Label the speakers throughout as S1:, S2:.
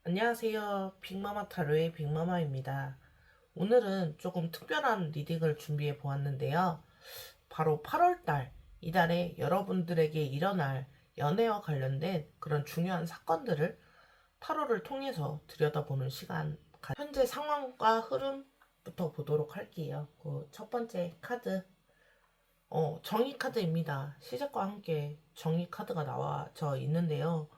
S1: 안녕하세요. 빅마마 타로의 빅마마입니다. 오늘은 조금 특별한 리딩을 준비해 보았는데요. 바로 8월달, 이달에 여러분들에게 일어날 연애와 관련된 그런 중요한 사건들을 타로를 통해서 들여다보는 시간, 현재 상황과 흐름부터 보도록 할게요. 그 첫 번째 카드, 정의 카드입니다. 시작과 함께 정의 카드가 나와져 있는데요.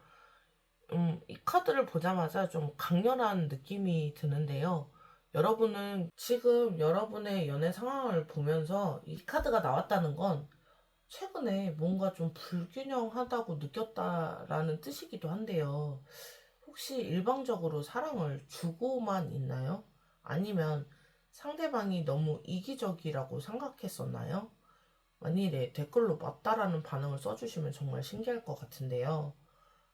S1: 이 카드를 보자마자 좀 강렬한 느낌이 드는데요. 여러분은 지금 여러분의 연애 상황을 보면서 이 카드가 나왔다는 건 최근에 뭔가 좀 불균형하다고 느꼈다라는 뜻이기도 한데요. 혹시 일방적으로 사랑을 주고만 있나요? 아니면 상대방이 너무 이기적이라고 생각했었나요? 만일에 댓글로 맞다라는 반응을 써주시면 정말 신기할 것 같은데요.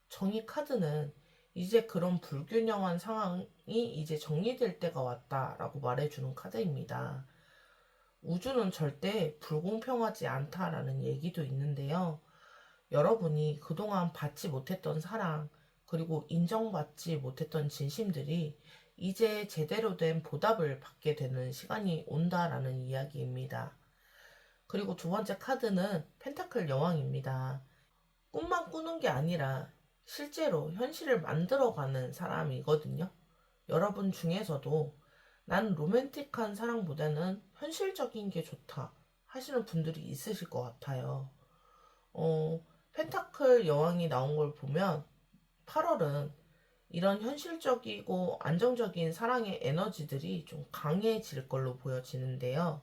S1: 정의 카드는 이제 그런 불균형한 상황이 이제 정리될 때가 왔다라고 말해주는 카드입니다. 우주는 절대 불공평하지 않다라는 얘기도 있는데요. 여러분이 그동안 받지 못했던 사랑, 그리고 인정받지 못했던 진심들이 이제 제대로 된 보답을 받게 되는 시간이 온다라는 이야기입니다. 그리고 두 번째 카드는 펜타클 여왕입니다. 꿈만 꾸는 게 아니라 실제로 현실을 만들어가는 사람이거든요. 여러분 중에서도 난 로맨틱한 사랑보다는 현실적인 게 좋다 하시는 분들이 있으실 것 같아요. 펜타클 여왕이 나온 걸 보면 8월은 이런 현실적이고 안정적인 사랑의 에너지들이 좀 강해질 걸로 보여지는데요.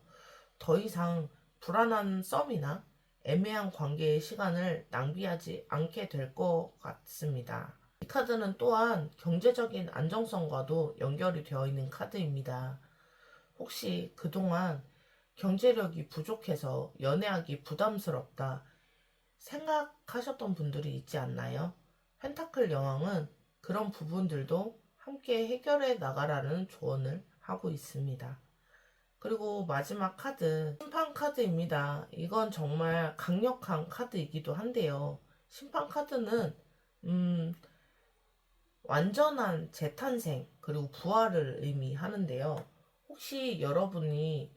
S1: 더 이상 불안한 썸이나 애매한 관계의 시간을 낭비하지 않게 될 것 같습니다. 이 카드는 또한 경제적인 안정성과도 연결이 되어 있는 카드입니다. 혹시 그동안 경제력이 부족해서 연애하기 부담스럽다 생각하셨던 분들이 있지 않나요? 펜타클 여왕은 그런 부분들도 함께 해결해 나가라는 조언을 하고 있습니다. 그리고 마지막 카드, 심판 카드입니다. 이건 정말 강력한 카드이기도 한데요. 심판 카드는 완전한 재탄생 그리고 부활을 의미하는데요. 혹시 여러분이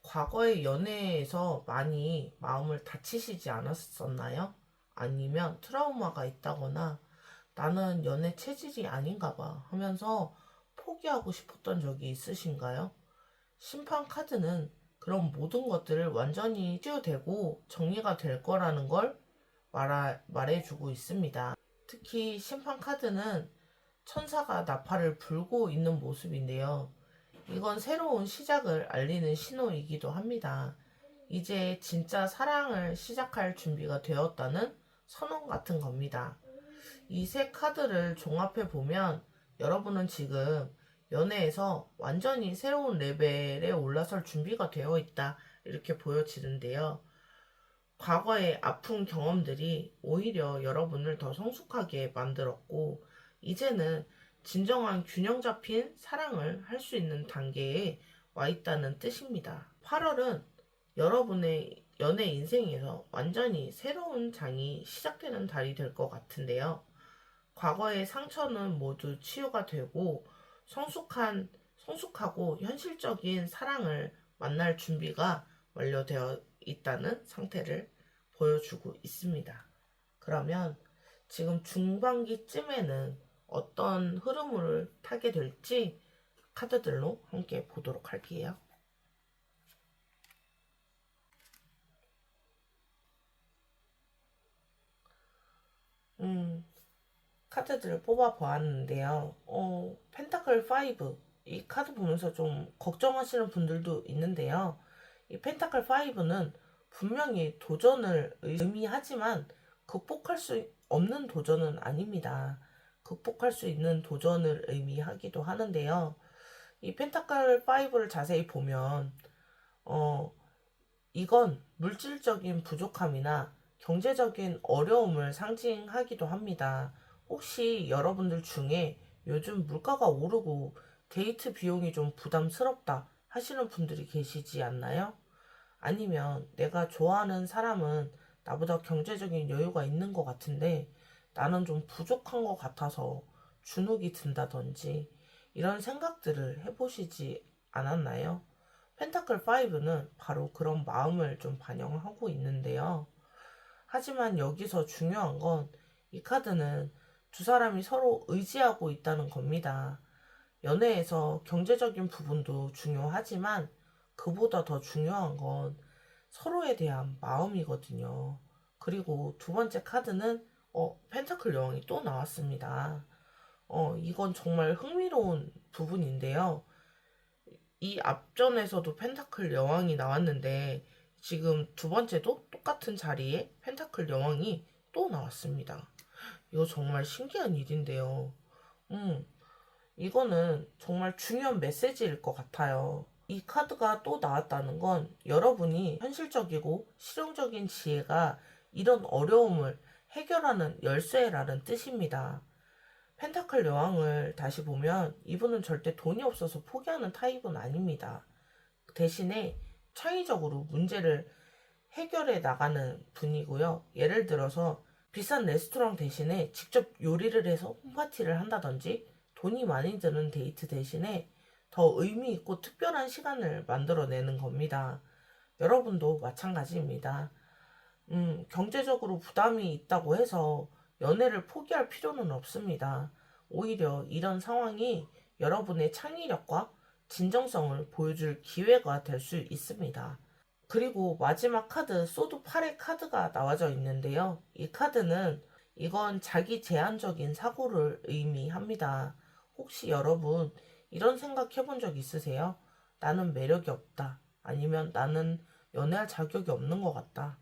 S1: 과거의 연애에서 많이 마음을 다치시지 않았었나요? 아니면 트라우마가 있다거나 나는 연애 체질이 아닌가 봐 하면서 포기하고 싶었던 적이 있으신가요? 심판 카드는 그런 모든 것들을 완전히 치유되고 정리가 될 거라는 걸 말해주고 있습니다. 특히 심판 카드는 천사가 나팔을 불고 있는 모습인데요. 이건 새로운 시작을 알리는 신호이기도 합니다. 이제 진짜 사랑을 시작할 준비가 되었다는 선언 같은 겁니다. 이 세 카드를 종합해 보면 여러분은 지금 연애에서 완전히 새로운 레벨에 올라설 준비가 되어 있다 이렇게 보여지는데요. 과거의 아픈 경험들이 오히려 여러분을 더 성숙하게 만들었고 이제는 진정한 균형 잡힌 사랑을 할 수 있는 단계에 와 있다는 뜻입니다. 8월은 여러분의 연애 인생에서 완전히 새로운 장이 시작되는 달이 될 것 같은데요. 과거의 상처는 모두 치유가 되고 성숙하고 현실적인 사랑을 만날 준비가 완료되어 있다는 상태를 보여주고 있습니다. 그러면 지금 중반기쯤에는 어떤 흐름을 타게 될지 카드들로 함께 보도록 할게요. 카드들을 뽑아 보았는데요. 펜타클 5. 이 카드 보면서 좀 걱정하시는 분들도 있는데요. 이 펜타클 5는 분명히 도전을 의미하지만 극복할 수 없는 도전은 아닙니다. 극복할 수 있는 도전을 의미하기도 하는데요. 이 펜타클 5를 자세히 보면 이건 물질적인 부족함이나 경제적인 어려움을 상징하기도 합니다. 혹시 여러분들 중에 요즘 물가가 오르고 데이트 비용이 좀 부담스럽다 하시는 분들이 계시지 않나요? 아니면 내가 좋아하는 사람은 나보다 경제적인 여유가 있는 것 같은데 나는 좀 부족한 것 같아서 주눅이 든다든지 이런 생각들을 해보시지 않았나요? 펜타클 5는 바로 그런 마음을 좀 반영하고 있는데요. 하지만 여기서 중요한 건 이 카드는 두 사람이 서로 의지하고 있다는 겁니다. 연애에서 경제적인 부분도 중요하지만 그보다 더 중요한 건 서로에 대한 마음이거든요. 그리고 두 번째 카드는 펜타클 여왕이 또 나왔습니다. 이건 정말 흥미로운 부분인데요. 이 앞전에서도 펜타클 여왕이 나왔는데 지금 두 번째도 똑같은 자리에 펜타클 여왕이 또 나왔습니다. 이거 정말 신기한 일인데요. 음, 이거는 정말 중요한 메시지일 것 같아요. 이 카드가 또 나왔다는 건 여러분이 현실적이고 실용적인 지혜가 이런 어려움을 해결하는 열쇠라는 뜻입니다. 펜타클 여왕을 다시 보면 이분은 절대 돈이 없어서 포기하는 타입은 아닙니다. 대신에 창의적으로 문제를 해결해 나가는 분이고요. 예를 들어서 비싼 레스토랑 대신에 직접 요리를 해서 홈파티를 한다든지 돈이 많이 드는 데이트 대신에 더 의미 있고 특별한 시간을 만들어내는 겁니다. 여러분도 마찬가지입니다. 경제적으로 부담이 있다고 해서 연애를 포기할 필요는 없습니다. 오히려 이런 상황이 여러분의 창의력과 진정성을 보여줄 기회가 될 수 있습니다. 그리고 마지막 카드, 소드 8의 카드가 나와져 있는데요. 이 카드는 이건 자기 제한적인 사고를 의미합니다. 혹시 여러분 이런 생각 해본 적 있으세요? 나는 매력이 없다. 아니면 나는 연애할 자격이 없는 것 같다.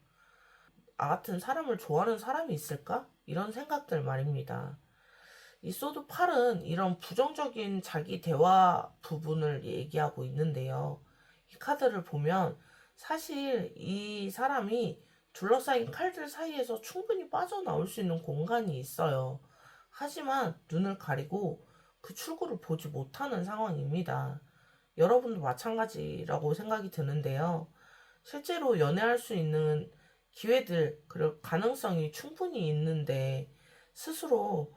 S1: 나 같은 사람을 좋아하는 사람이 있을까? 이런 생각들 말입니다. 이 소드 8은 이런 부정적인 자기 대화 부분을 얘기하고 있는데요. 이 카드를 보면 사실 이 사람이 둘러싸인 칼들 사이에서 충분히 빠져나올 수 있는 공간이 있어요. 하지만 눈을 가리고 그 출구를 보지 못하는 상황입니다. 여러분도 마찬가지라고 생각이 드는데요. 실제로 연애할 수 있는 기회들, 그리고 가능성이 충분히 있는데 스스로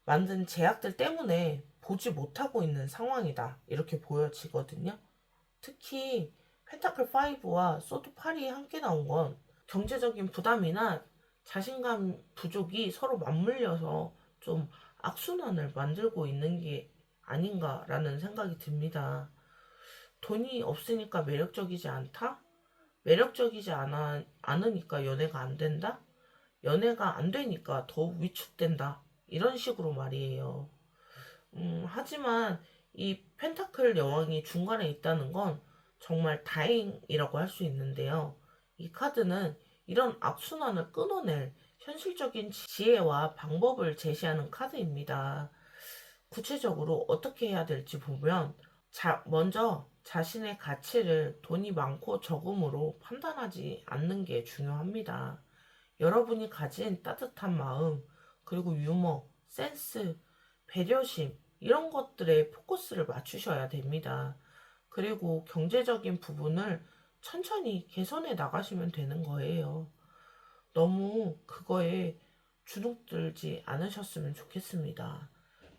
S1: 만든 제약들 때문에 보지 못하고 있는 상황이다. 이렇게 보여지거든요. 특히 펜타클 5와 소드 8이 함께 나온 건 경제적인 부담이나 자신감 부족이 서로 맞물려서 좀 악순환을 만들고 있는 게 아닌가라는 생각이 듭니다. 돈이 없으니까 매력적이지 않다? 매력적이지 않으니까 연애가 안 된다? 연애가 안 되니까 더욱 위축된다. 이런 식으로 말이에요. 하지만 이 펜타클 여왕이 중간에 있다는 건 정말 다행이라고 할 수 있는데요. 이 카드는 이런 악순환을 끊어낼 현실적인 지혜와 방법을 제시하는 카드입니다. 구체적으로 어떻게 해야 될지 보면 먼저 자신의 가치를 돈이 많고 적음으로 판단하지 않는 게 중요합니다. 여러분이 가진 따뜻한 마음, 그리고 유머, 센스, 배려심, 이런 것들에 포커스를 맞추셔야 됩니다. 그리고 경제적인 부분을 천천히 개선해 나가시면 되는 거예요. 너무 그거에 주눅들지 않으셨으면 좋겠습니다.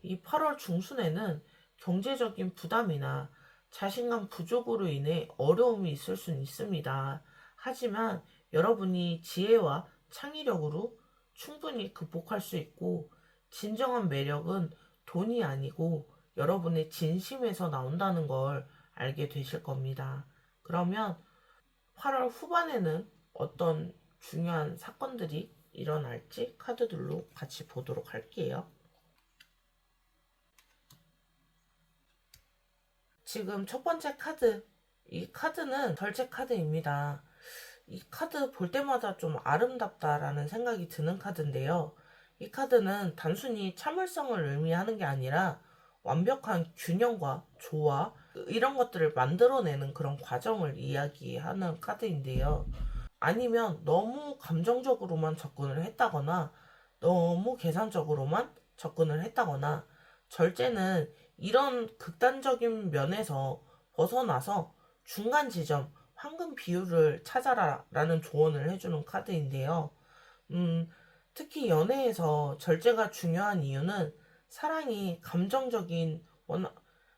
S1: 이 8월 중순에는 경제적인 부담이나 자신감 부족으로 인해 어려움이 있을 수는 있습니다. 하지만 여러분이 지혜와 창의력으로 충분히 극복할 수 있고, 진정한 매력은 돈이 아니고 여러분의 진심에서 나온다는 걸 알게 되실 겁니다. 그러면 8월 후반에는 어떤 중요한 사건들이 일어날지 카드들로 같이 보도록 할게요. 지금 첫 번째 카드, 이 카드는 결제 카드입니다. 이 카드 볼 때마다 좀 아름답다라는 생각이 드는 카드인데요. 이 카드는 단순히 참을성을 의미하는 게 아니라 완벽한 균형과 조화, 이런 것들을 만들어내는 그런 과정을 이야기하는 카드인데요. 아니면 너무 감정적으로만 접근을 했다거나 너무 계산적으로만 접근을 했다거나 절제는 이런 극단적인 면에서 벗어나서 중간 지점, 황금 비율을 찾아라 라는 조언을 해주는 카드인데요. 음, 특히 연애에서 절제가 중요한 이유는 사랑이 감정적인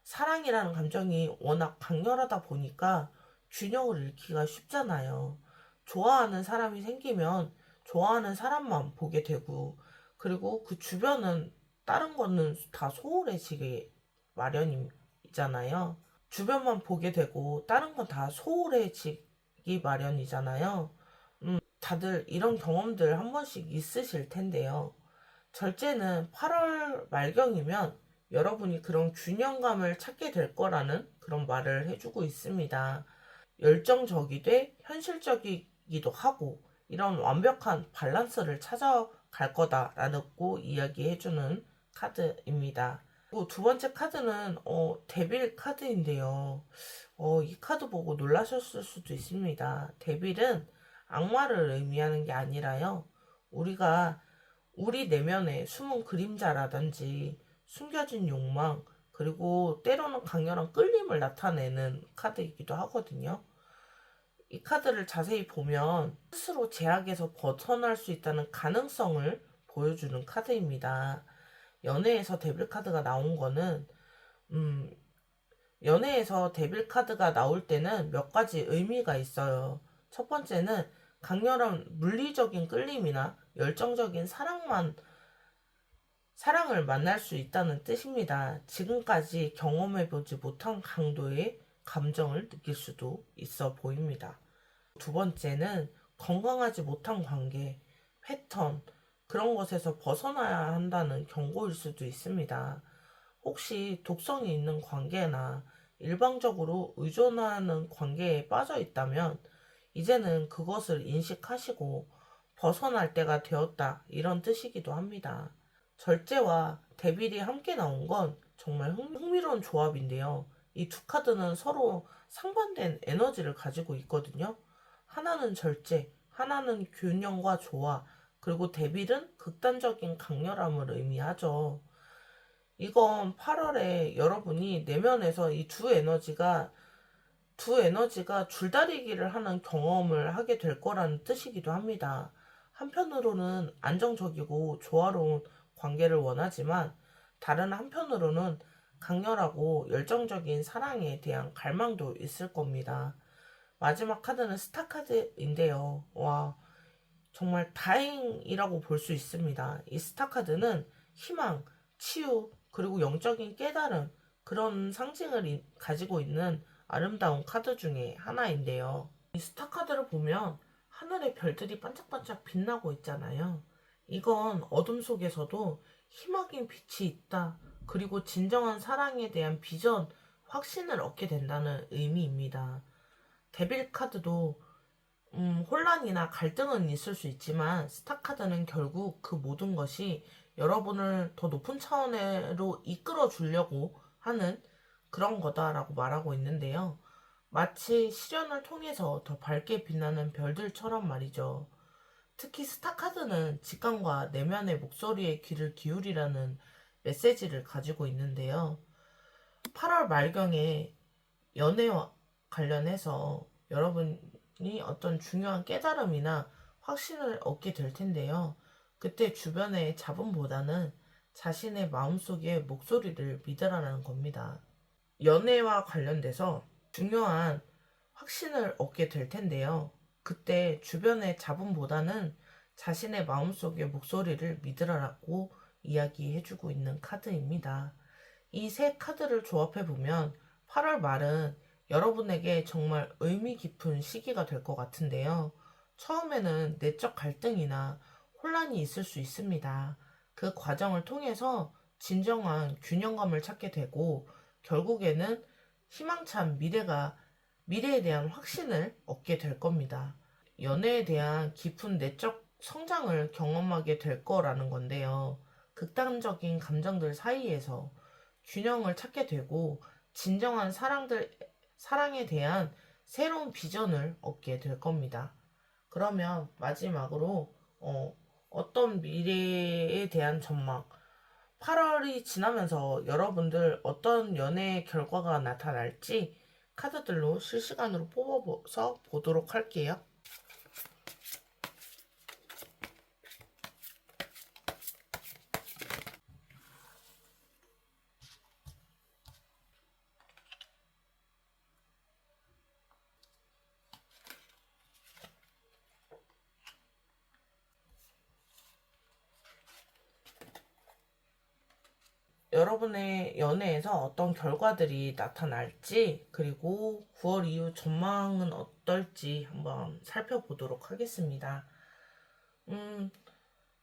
S1: 사랑이라는 감정이 워낙 강렬하다 보니까 균형을 잃기가 쉽잖아요. 좋아하는 사람이 생기면 좋아하는 사람만 보게 되고, 그리고 그 주변은 다른 거는 다 소홀해지게 마련이잖아요. 주변만 보게 되고, 다른 건 다 소홀해지기 마련이잖아요. 다들 이런 경험들 한 번씩 있으실 텐데요. 절제는 8월 말경이면 여러분이 그런 균형감을 찾게 될 거라는 그런 말을 해주고 있습니다. 열정적이되 현실적이기도 하고 이런 완벽한 밸런스를 찾아갈 거다라고 이야기해주는 카드입니다. 그리고 두 번째 카드는 데빌 카드인데요. 이 카드 보고 놀라셨을 수도 있습니다. 데빌은 악마를 의미하는 게 아니라요. 우리가 우리 내면의 숨은 그림자라든지 숨겨진 욕망, 그리고 때로는 강렬한 끌림을 나타내는 카드이기도 하거든요. 이 카드를 자세히 보면 스스로 제약에서 벗어날 수 있다는 가능성을 보여주는 카드입니다. 연애에서 데빌 카드가 나온 거는, 음, 연애에서 데빌 카드가 나올 때는 몇 가지 의미가 있어요. 첫 번째는 강렬한 물리적인 끌림이나 열정적인 사랑을 만날 수 있다는 뜻입니다. 지금까지 경험해보지 못한 강도의 감정을 느낄 수도 있어 보입니다. 두 번째는 건강하지 못한 관계, 패턴, 그런 것에서 벗어나야 한다는 경고일 수도 있습니다. 혹시 독성이 있는 관계나 일방적으로 의존하는 관계에 빠져 있다면 이제는 그것을 인식하시고 벗어날 때가 되었다 이런 뜻이기도 합니다. 절제와 데빌이 함께 나온 건 정말 흥미로운 조합인데요. 이 두 카드는 서로 상반된 에너지를 가지고 있거든요. 하나는 절제, 하나는 균형과 조화, 그리고 데빌은 극단적인 강렬함을 의미하죠. 이건 8월에 여러분이 내면에서 이 두 에너지가 줄다리기를 하는 경험을 하게 될 거라는 뜻이기도 합니다. 한편으로는 안정적이고 조화로운 관계를 원하지만 다른 한편으로는 강렬하고 열정적인 사랑에 대한 갈망도 있을 겁니다. 마지막 카드는 스타 카드인데요. 와, 정말 다행이라고 볼 수 있습니다. 이 스타 카드는 희망, 치유, 그리고 영적인 깨달음, 그런 상징을 가지고 있는 아름다운 카드 중에 하나인데요. 이 스타 카드를 보면 하늘에 별들이 반짝반짝 빛나고 있잖아요. 이건 어둠 속에서도 희망인 빛이 있다. 그리고 진정한 사랑에 대한 비전, 확신을 얻게 된다는 의미입니다. 데빌 카드도 혼란이나 갈등은 있을 수 있지만 스타카드는 결국 그 모든 것이 여러분을 더 높은 차원으로 이끌어 주려고 하는 그런 거다라고 말하고 있는데요. 마치 시련을 통해서 더 밝게 빛나는 별들처럼 말이죠. 특히 스타카드는 직감과 내면의 목소리에 귀를 기울이라는 메시지를 가지고 있는데요. 8월 말경에 연애와 관련해서 여러분이 어떤 중요한 깨달음이나 확신을 얻게 될 텐데요. 그때 주변의 자본보다는 자신의 마음속의 목소리를 믿으라는 겁니다. 연애와 관련돼서 중요한 확신을 얻게 될 텐데요. 그때 주변의 자본보다는 자신의 마음속의 목소리를 믿으라고 이야기해주고 있는 카드입니다. 이 세 카드를 조합해보면 8월 말은 여러분에게 정말 의미 깊은 시기가 될 것 같은데요. 처음에는 내적 갈등이나 혼란이 있을 수 있습니다. 그 과정을 통해서 진정한 균형감을 찾게 되고 결국에는 희망찬 미래에 대한 확신을 얻게 될 겁니다. 연애에 대한 깊은 내적 성장을 경험하게 될 거라는 건데요. 극단적인 감정들 사이에서 균형을 찾게 되고 진정한 사랑에 대한 새로운 비전을 얻게 될 겁니다. 그러면 마지막으로 어떤 미래에 대한 전망, 8월이 지나면서 여러분들 어떤 연애 결과가 나타날지 카드들로 실시간으로 뽑아서 보도록 할게요. 여러분의 연애에서 어떤 결과들이 나타날지, 그리고 9월 이후 전망은 어떨지 한번 살펴보도록 하겠습니다.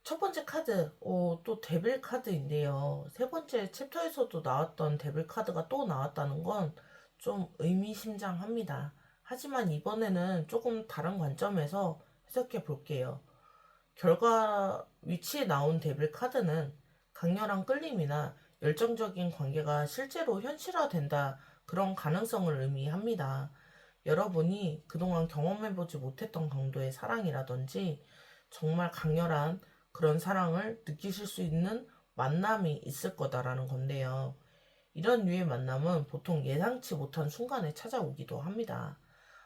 S1: 첫 번째 카드, 또 데빌 카드인데요. 세 번째 챕터에서도 나왔던 데빌 카드가 또 나왔다는 건 좀 의미심장합니다. 하지만 이번에는 조금 다른 관점에서 해석해 볼게요. 결과 위치에 나온 데빌 카드는 강렬한 끌림이나 열정적인 관계가 실제로 현실화된다, 그런 가능성을 의미합니다. 여러분이 그동안 경험해보지 못했던 강도의 사랑이라든지 정말 강렬한 그런 사랑을 느끼실 수 있는 만남이 있을 거다라는 건데요. 이런 류의 만남은 보통 예상치 못한 순간에 찾아오기도 합니다.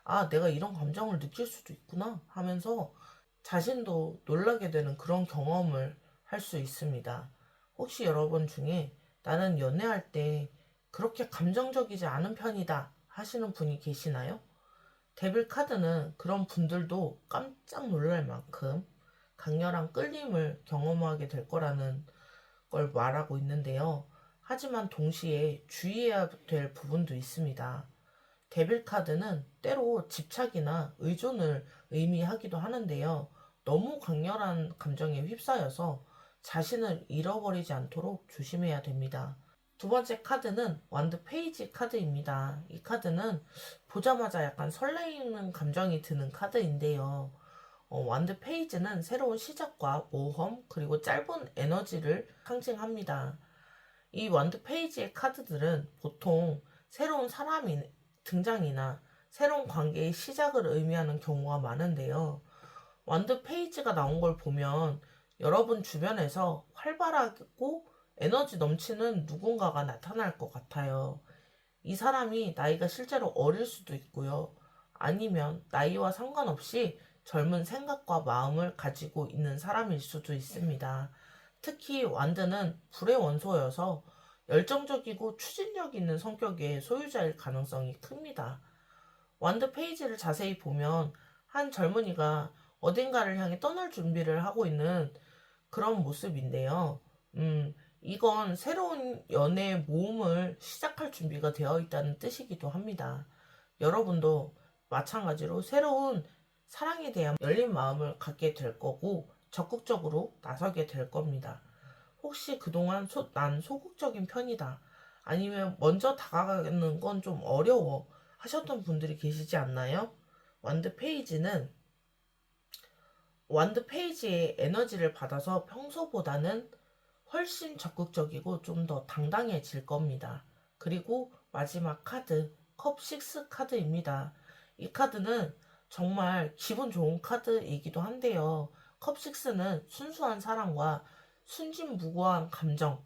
S1: 아, 내가 이런 감정을 느낄 수도 있구나 하면서 자신도 놀라게 되는 그런 경험을 할 수 있습니다. 혹시 여러분 중에 나는 연애할 때 그렇게 감정적이지 않은 편이다 하시는 분이 계시나요? 데빌 카드는 그런 분들도 깜짝 놀랄 만큼 강렬한 끌림을 경험하게 될 거라는 걸 말하고 있는데요. 하지만 동시에 주의해야 될 부분도 있습니다. 데빌 카드는 때로 집착이나 의존을 의미하기도 하는데요. 너무 강렬한 감정에 휩싸여서 자신을 잃어버리지 않도록 조심해야 됩니다. 두 번째 카드는 완드 페이지 카드입니다. 이 카드는 보자마자 약간 설레이는 감정이 드는 카드인데요. 완드 페이지는 새로운 시작과 모험, 그리고 짧은 에너지를 상징합니다. 이 완드 페이지의 카드들은 보통 새로운 사람이 등장이나 새로운 관계의 시작을 의미하는 경우가 많은데요. 완드 페이지가 나온 걸 보면 여러분 주변에서 활발하고 에너지 넘치는 누군가가 나타날 것 같아요. 이 사람이 나이가 실제로 어릴 수도 있고요. 아니면 나이와 상관없이 젊은 생각과 마음을 가지고 있는 사람일 수도 있습니다. 특히 완드는 불의 원소여서 열정적이고 추진력 있는 성격의 소유자일 가능성이 큽니다. 완드 페이지를 자세히 보면 한 젊은이가 어딘가를 향해 떠날 준비를 하고 있는 그런 모습인데요. 이건 새로운 연애 모험을 시작할 준비가 되어 있다는 뜻이기도 합니다. 여러분도 마찬가지로 새로운 사랑에 대한 열린 마음을 갖게 될 거고 적극적으로 나서게 될 겁니다. 혹시 그동안 난 소극적인 편이다, 아니면 먼저 다가가는 건 좀 어려워 하셨던 분들이 계시지 않나요? 완드 페이지는 완드 페이지의 에너지를 받아서 평소보다는 훨씬 적극적이고 좀 더 당당해질 겁니다. 그리고 마지막 카드, 컵6 카드입니다. 이 카드는 정말 기분 좋은 카드이기도 한데요. 컵6는 순수한 사랑과 순진무구한 감정,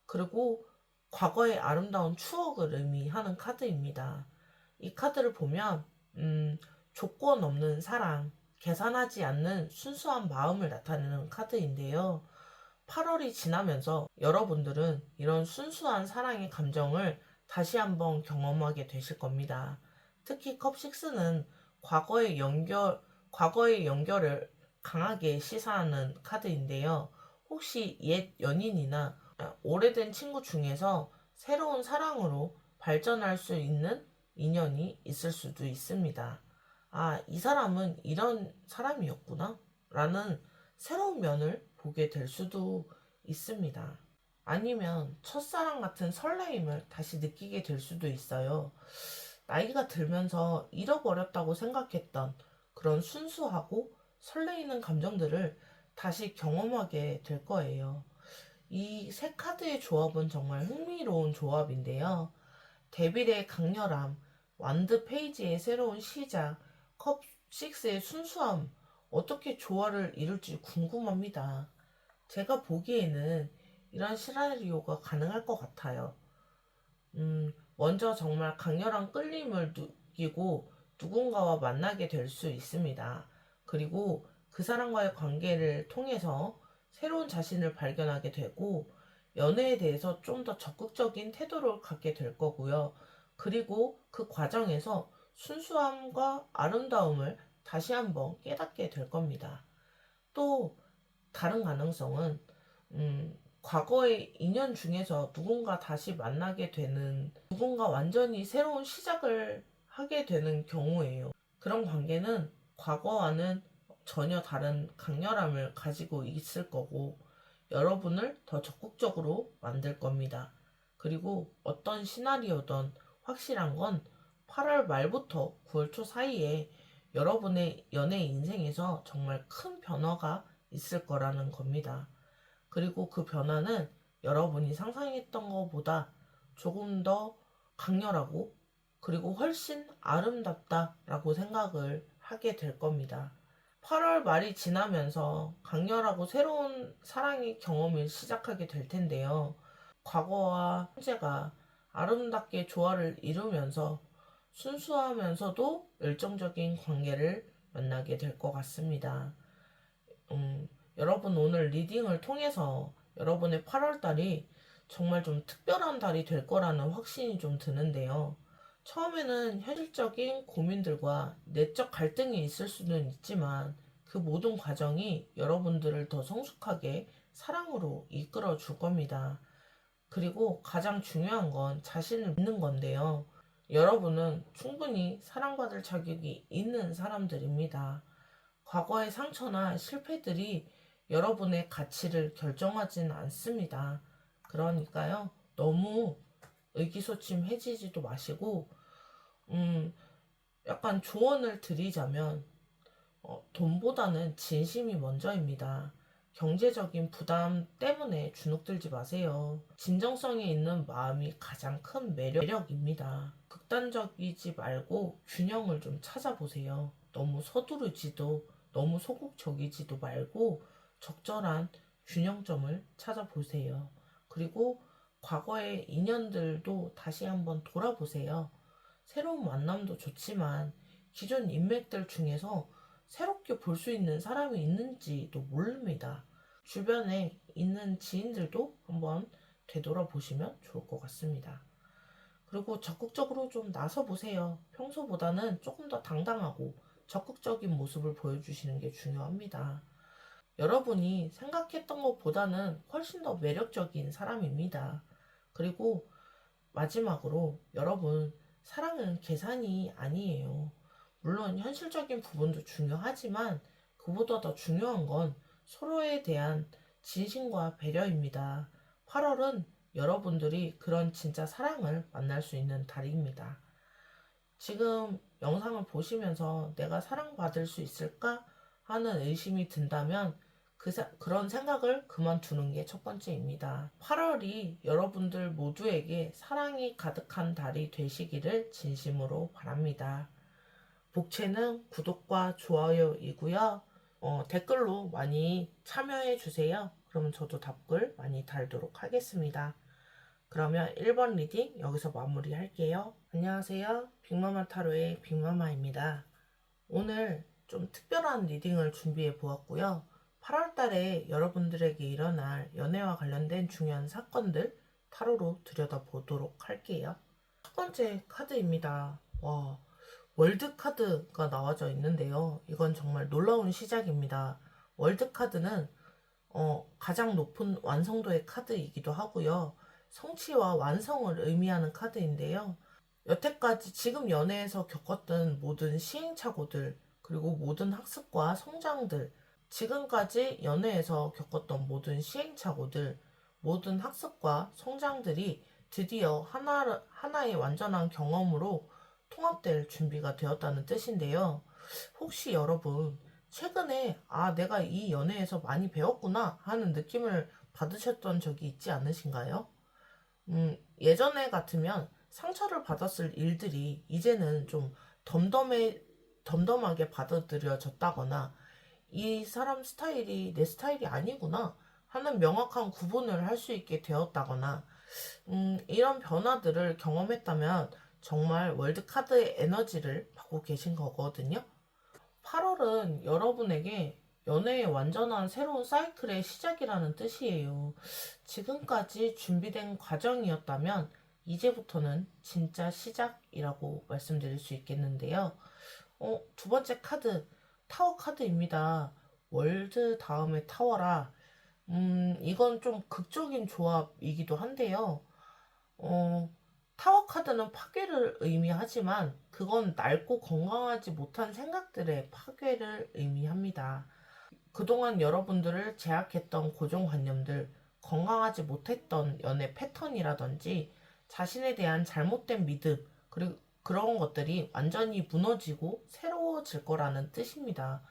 S1: 그리고 과거의 아름다운 추억을 의미하는 카드입니다. 이 카드를 보면, 조건 없는 사랑, 계산하지 않는 순수한 마음을 나타내는 카드인데요. 8월이 지나면서 여러분들은 이런 순수한 사랑의 감정을 다시 한번 경험하게 되실 겁니다. 특히 컵6는 과거의 연결을 강하게 시사하는 카드인데요. 혹시 옛 연인이나 오래된 친구 중에서 새로운 사랑으로 발전할 수 있는 인연이 있을 수도 있습니다. 아, 이 사람은 이런 사람이었구나 라는 새로운 면을 보게 될 수도 있습니다. 아니면 첫사랑 같은 설레임을 다시 느끼게 될 수도 있어요. 나이가 들면서 잃어버렸다고 생각했던 그런 순수하고 설레이는 감정들을 다시 경험하게 될 거예요. 이 세 카드의 조합은 정말 흥미로운 조합인데요. 데빌의 강렬함, 완드 페이지의 새로운 시작, 컵6의 순수함, 어떻게 조화를 이룰지 궁금합니다. 제가 보기에는 이런 시나리오가 가능할 것 같아요. 먼저 정말 강렬한 끌림을 느끼고 누군가와 만나게 될 수 있습니다. 그리고 그 사람과의 관계를 통해서 새로운 자신을 발견하게 되고 연애에 대해서 좀 더 적극적인 태도를 갖게 될 거고요. 그리고 그 과정에서 순수함과 아름다움을 다시 한번 깨닫게 될 겁니다. 또 다른 가능성은 과거의 인연 중에서 누군가 다시 만나게 되는 누군가 완전히 새로운 시작을 하게 되는 경우예요. 그런 관계는 과거와는 전혀 다른 강렬함을 가지고 있을 거고 여러분을 더 적극적으로 만들 겁니다. 그리고 어떤 시나리오든 확실한 건 8월 말부터 9월 초 사이에 여러분의 연애 인생에서 정말 큰 변화가 있을 거라는 겁니다. 그리고 그 변화는 여러분이 상상했던 것보다 조금 더 강렬하고 그리고 훨씬 아름답다라고 생각을 하게 될 겁니다. 8월 말이 지나면서 강렬하고 새로운 사랑의 경험을 시작하게 될 텐데요. 과거와 현재가 아름답게 조화를 이루면서 순수하면서도 열정적인 관계를 만나게 될 것 같습니다. 여러분 오늘 리딩을 통해서 여러분의 8월 달이 정말 좀 특별한 달이 될 거라는 확신이 좀 드는데요. 처음에는 현실적인 고민들과 내적 갈등이 있을 수는 있지만 그 모든 과정이 여러분들을 더 성숙하게 사랑으로 이끌어 줄 겁니다. 그리고 가장 중요한 건 자신을 믿는 건데요. 여러분은 충분히 사랑받을 자격이 있는 사람들입니다. 과거의 상처나 실패들이 여러분의 가치를 결정하진 않습니다. 그러니까요, 너무 의기소침해지지도 마시고, 약간 조언을 드리자면, 돈보다는 진심이 먼저입니다. 경제적인 부담 때문에 주눅들지 마세요. 진정성이 있는 마음이 가장 큰 매력입니다. 극단적이지 말고 균형을 좀 찾아보세요. 너무 서두르지도 너무 소극적이지도 말고 적절한 균형점을 찾아보세요. 그리고 과거의 인연들도 다시 한번 돌아보세요. 새로운 만남도 좋지만 기존 인맥들 중에서 새롭게 볼 수 있는 사람이 있는지도 모릅니다. 주변에 있는 지인들도 한번 되돌아보시면 좋을 것 같습니다. 그리고 적극적으로 좀 나서보세요. 평소보다는 조금 더 당당하고 적극적인 모습을 보여주시는 게 중요합니다. 여러분이 생각했던 것보다는 훨씬 더 매력적인 사람입니다. 그리고 마지막으로 여러분, 사랑은 계산이 아니에요. 물론 현실적인 부분도 중요하지만 그보다 더 중요한 건 서로에 대한 진심과 배려입니다. 8월은 여러분들이 그런 진짜 사랑을 만날 수 있는 달입니다. 지금 영상을 보시면서 내가 사랑받을 수 있을까 하는 의심이 든다면 그런 생각을 그만두는 게 첫 번째입니다. 8월이 여러분들 모두에게 사랑이 가득한 달이 되시기를 진심으로 바랍니다. 복채는 구독과 좋아요이고요. 댓글로 많이 참여해 주세요. 그러면 저도 답글 많이 달도록 하겠습니다. 그러면 1번 리딩 여기서 마무리할게요. 안녕하세요. 빅마마 타로의 빅마마입니다. 오늘 좀 특별한 리딩을 준비해 보았고요. 8월 달에 여러분들에게 일어날 연애와 관련된 중요한 사건들 타로로 들여다보도록 할게요. 첫 번째 카드입니다. 와, 월드 카드가 나와져 있는데요. 이건 정말 놀라운 시작입니다. 월드 카드는 가장 높은 완성도의 카드이기도 하고요. 성취와 완성을 의미하는 카드인데요. 여태까지 지금 연애에서 겪었던 모든 시행착오들, 그리고 모든 학습과 성장들, 지금까지 연애에서 겪었던 모든 시행착오들, 모든 학습과 성장들이 드디어 하나의 완전한 경험으로 통합될 준비가 되었다는 뜻인데요. 혹시 여러분, 최근에 내가 이 연애에서 많이 배웠구나 하는 느낌을 받으셨던 적이 있지 않으신가요? 예전에 같으면 상처를 받았을 일들이 이제는 좀 덤덤하게 받아들여졌다거나 이 사람 스타일이 내 스타일이 아니구나 하는 명확한 구분을 할 수 있게 되었다거나 이런 변화들을 경험했다면 정말 월드카드의 에너지를 받고 계신 거거든요. 8월은 여러분에게 연애의 완전한 새로운 사이클의 시작이라는 뜻이에요. 지금까지 준비된 과정이었다면 이제부터는 진짜 시작이라고 말씀드릴 수 있겠는데요. 두 번째 카드, 타워 카드입니다. 월드 다음에 타워라. 이건 좀 극적인 조합이기도 한데요. 어, 타워 카드는 파괴를 의미하지만 그건 낡고 건강하지 못한 생각들의 파괴를 의미합니다. 그동안 여러분들을 제약했던 고정관념들, 건강하지 못했던 연애 패턴이라든지 자신에 대한 잘못된 믿음, 그리고 그런 것들이 완전히 무너지고 새로워질 거라는 뜻입니다.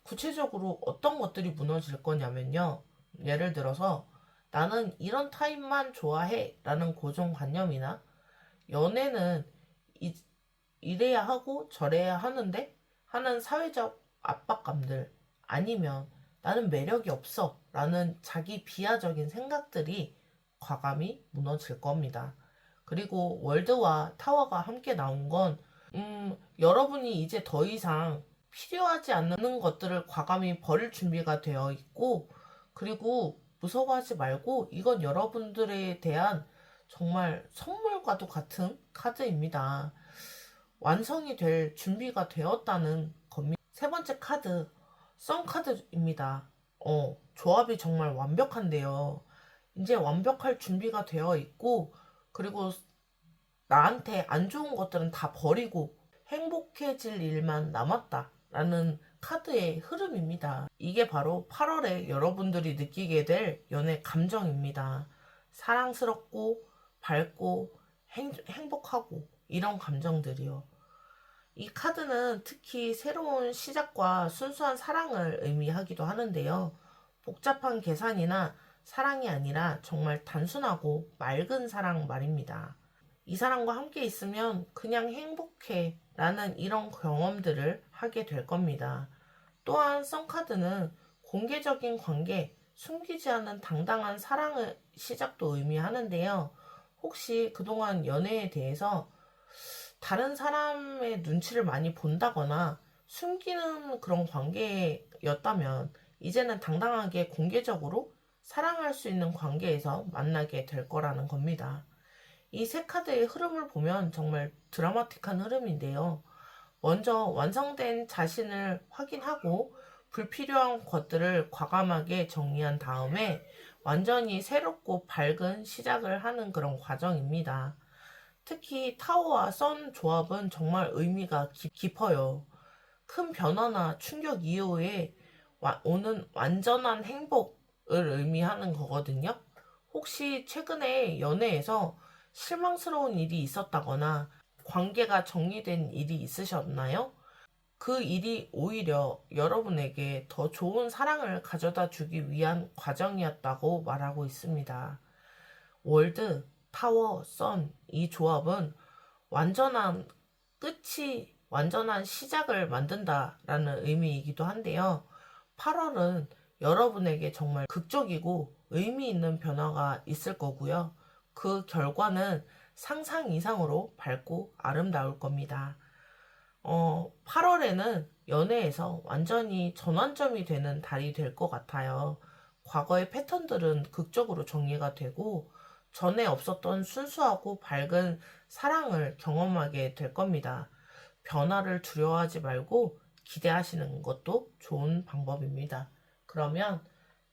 S1: 구체적으로 어떤 것들이 무너질 거냐면요. 예를 들어서 나는 이런 타입만 좋아해 라는 고정관념이나 연애는 이, 이래야 하고 저래야 하는데 하는 사회적 압박감들 아니면 나는 매력이 없어 라는 자기 비하적인 생각들이 과감히 무너질 겁니다. 그리고 월드와 타워가 함께 나온 건 여러분이 이제 더 이상 필요하지 않는 것들을 과감히 버릴 준비가 되어 있고 그리고 무서워하지 말고 이건 여러분들에 대한 정말 선물과도 같은 카드입니다. 완성이 될 준비가 되었다는 겁니다. 세 번째 카드, 썬 카드입니다. 조합이 정말 완벽한데요. 이제 완벽할 준비가 되어 있고, 그리고 나한테 안 좋은 것들은 다 버리고 행복해질 일만 남았다라는 카드의 흐름입니다. 이게 바로 8월에 여러분들이 느끼게 될 연애 감정입니다. 사랑스럽고 밝고 행복하고 이런 감정들이요. 이 카드는 특히 새로운 시작과 순수한 사랑을 의미하기도 하는데요. 복잡한 계산이나 사랑이 아니라 정말 단순하고 맑은 사랑 말입니다. 이 사람과 함께 있으면 그냥 행복해 라는 이런 경험들을 하게 될 겁니다. 또한 썬카드는 공개적인 관계, 숨기지 않은 당당한 사랑의 시작도 의미하는데요. 혹시 그동안 연애에 대해서 다른 사람의 눈치를 많이 본다거나 숨기는 그런 관계였다면 이제는 당당하게 공개적으로 사랑할 수 있는 관계에서 만나게 될 거라는 겁니다. 이 세 카드의 흐름을 보면 정말 드라마틱한 흐름인데요. 먼저 완성된 자신을 확인하고 불필요한 것들을 과감하게 정리한 다음에 완전히 새롭고 밝은 시작을 하는 그런 과정입니다. 특히 타워와 선 조합은 정말 의미가 깊어요. 큰 변화나 충격 이후에 오는 완전한 행복을 의미하는 거거든요. 혹시 최근에 연애에서 실망스러운 일이 있었다거나 관계가 정리된 일이 있으셨나요? 그 일이 오히려 여러분에게 더 좋은 사랑을 가져다 주기 위한 과정이었다고 말하고 있습니다. 월드, 타워, 선, 이 조합은 완전한 끝이 완전한 시작을 만든다라는 의미이기도 한데요. 8월은 여러분에게 정말 극적이고 의미 있는 변화가 있을 거고요. 그 결과는 상상 이상으로 밝고 아름다울 겁니다. 8월에는 연애에서 완전히 전환점이 되는 달이 될 것 같아요. 과거의 패턴들은 극적으로 정리가 되고 전에 없었던 순수하고 밝은 사랑을 경험하게 될 겁니다. 변화를 두려워하지 말고 기대하시는 것도 좋은 방법입니다. 그러면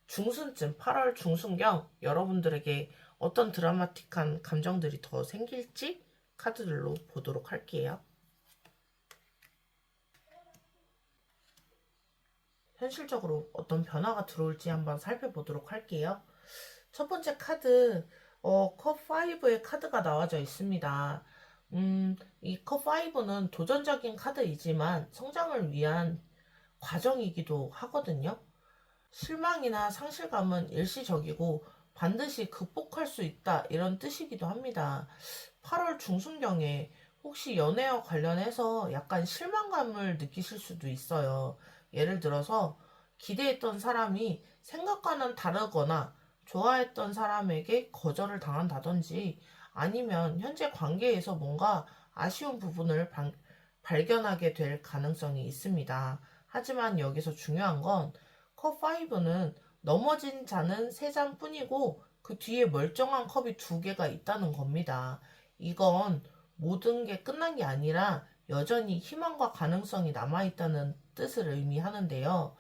S1: 중순쯤 8월 중순경 여러분들에게 어떤 드라마틱한 감정들이 더 생길지 카드들로 보도록 할게요. 현실적으로 어떤 변화가 들어올지 한번 살펴보도록 할게요. 첫 번째 카드, 컵5의 카드가 나와져 있습니다. 이 컵5는 도전적인 카드이지만 성장을 위한 과정이기도 하거든요. 실망이나 상실감은 일시적이고 반드시 극복할 수 있다 이런 뜻이기도 합니다. 8월 중순경에 혹시 연애와 관련해서 약간 실망감을 느끼실 수도 있어요. 예를 들어서 기대했던 사람이 생각과는 다르거나 좋아했던 사람에게 거절을 당한다든지 아니면 현재 관계에서 뭔가 아쉬운 부분을 발견하게 될 가능성이 있습니다. 하지만 여기서 중요한 건 컵5는 넘어진 잔은 세 잔뿐이고 그 뒤에 멀쩡한 컵이 두 개가 있다는 겁니다. 이건 모든 게 끝난 게 아니라 여전히 희망과 가능성이 남아있다는 뜻을 의미하는데요.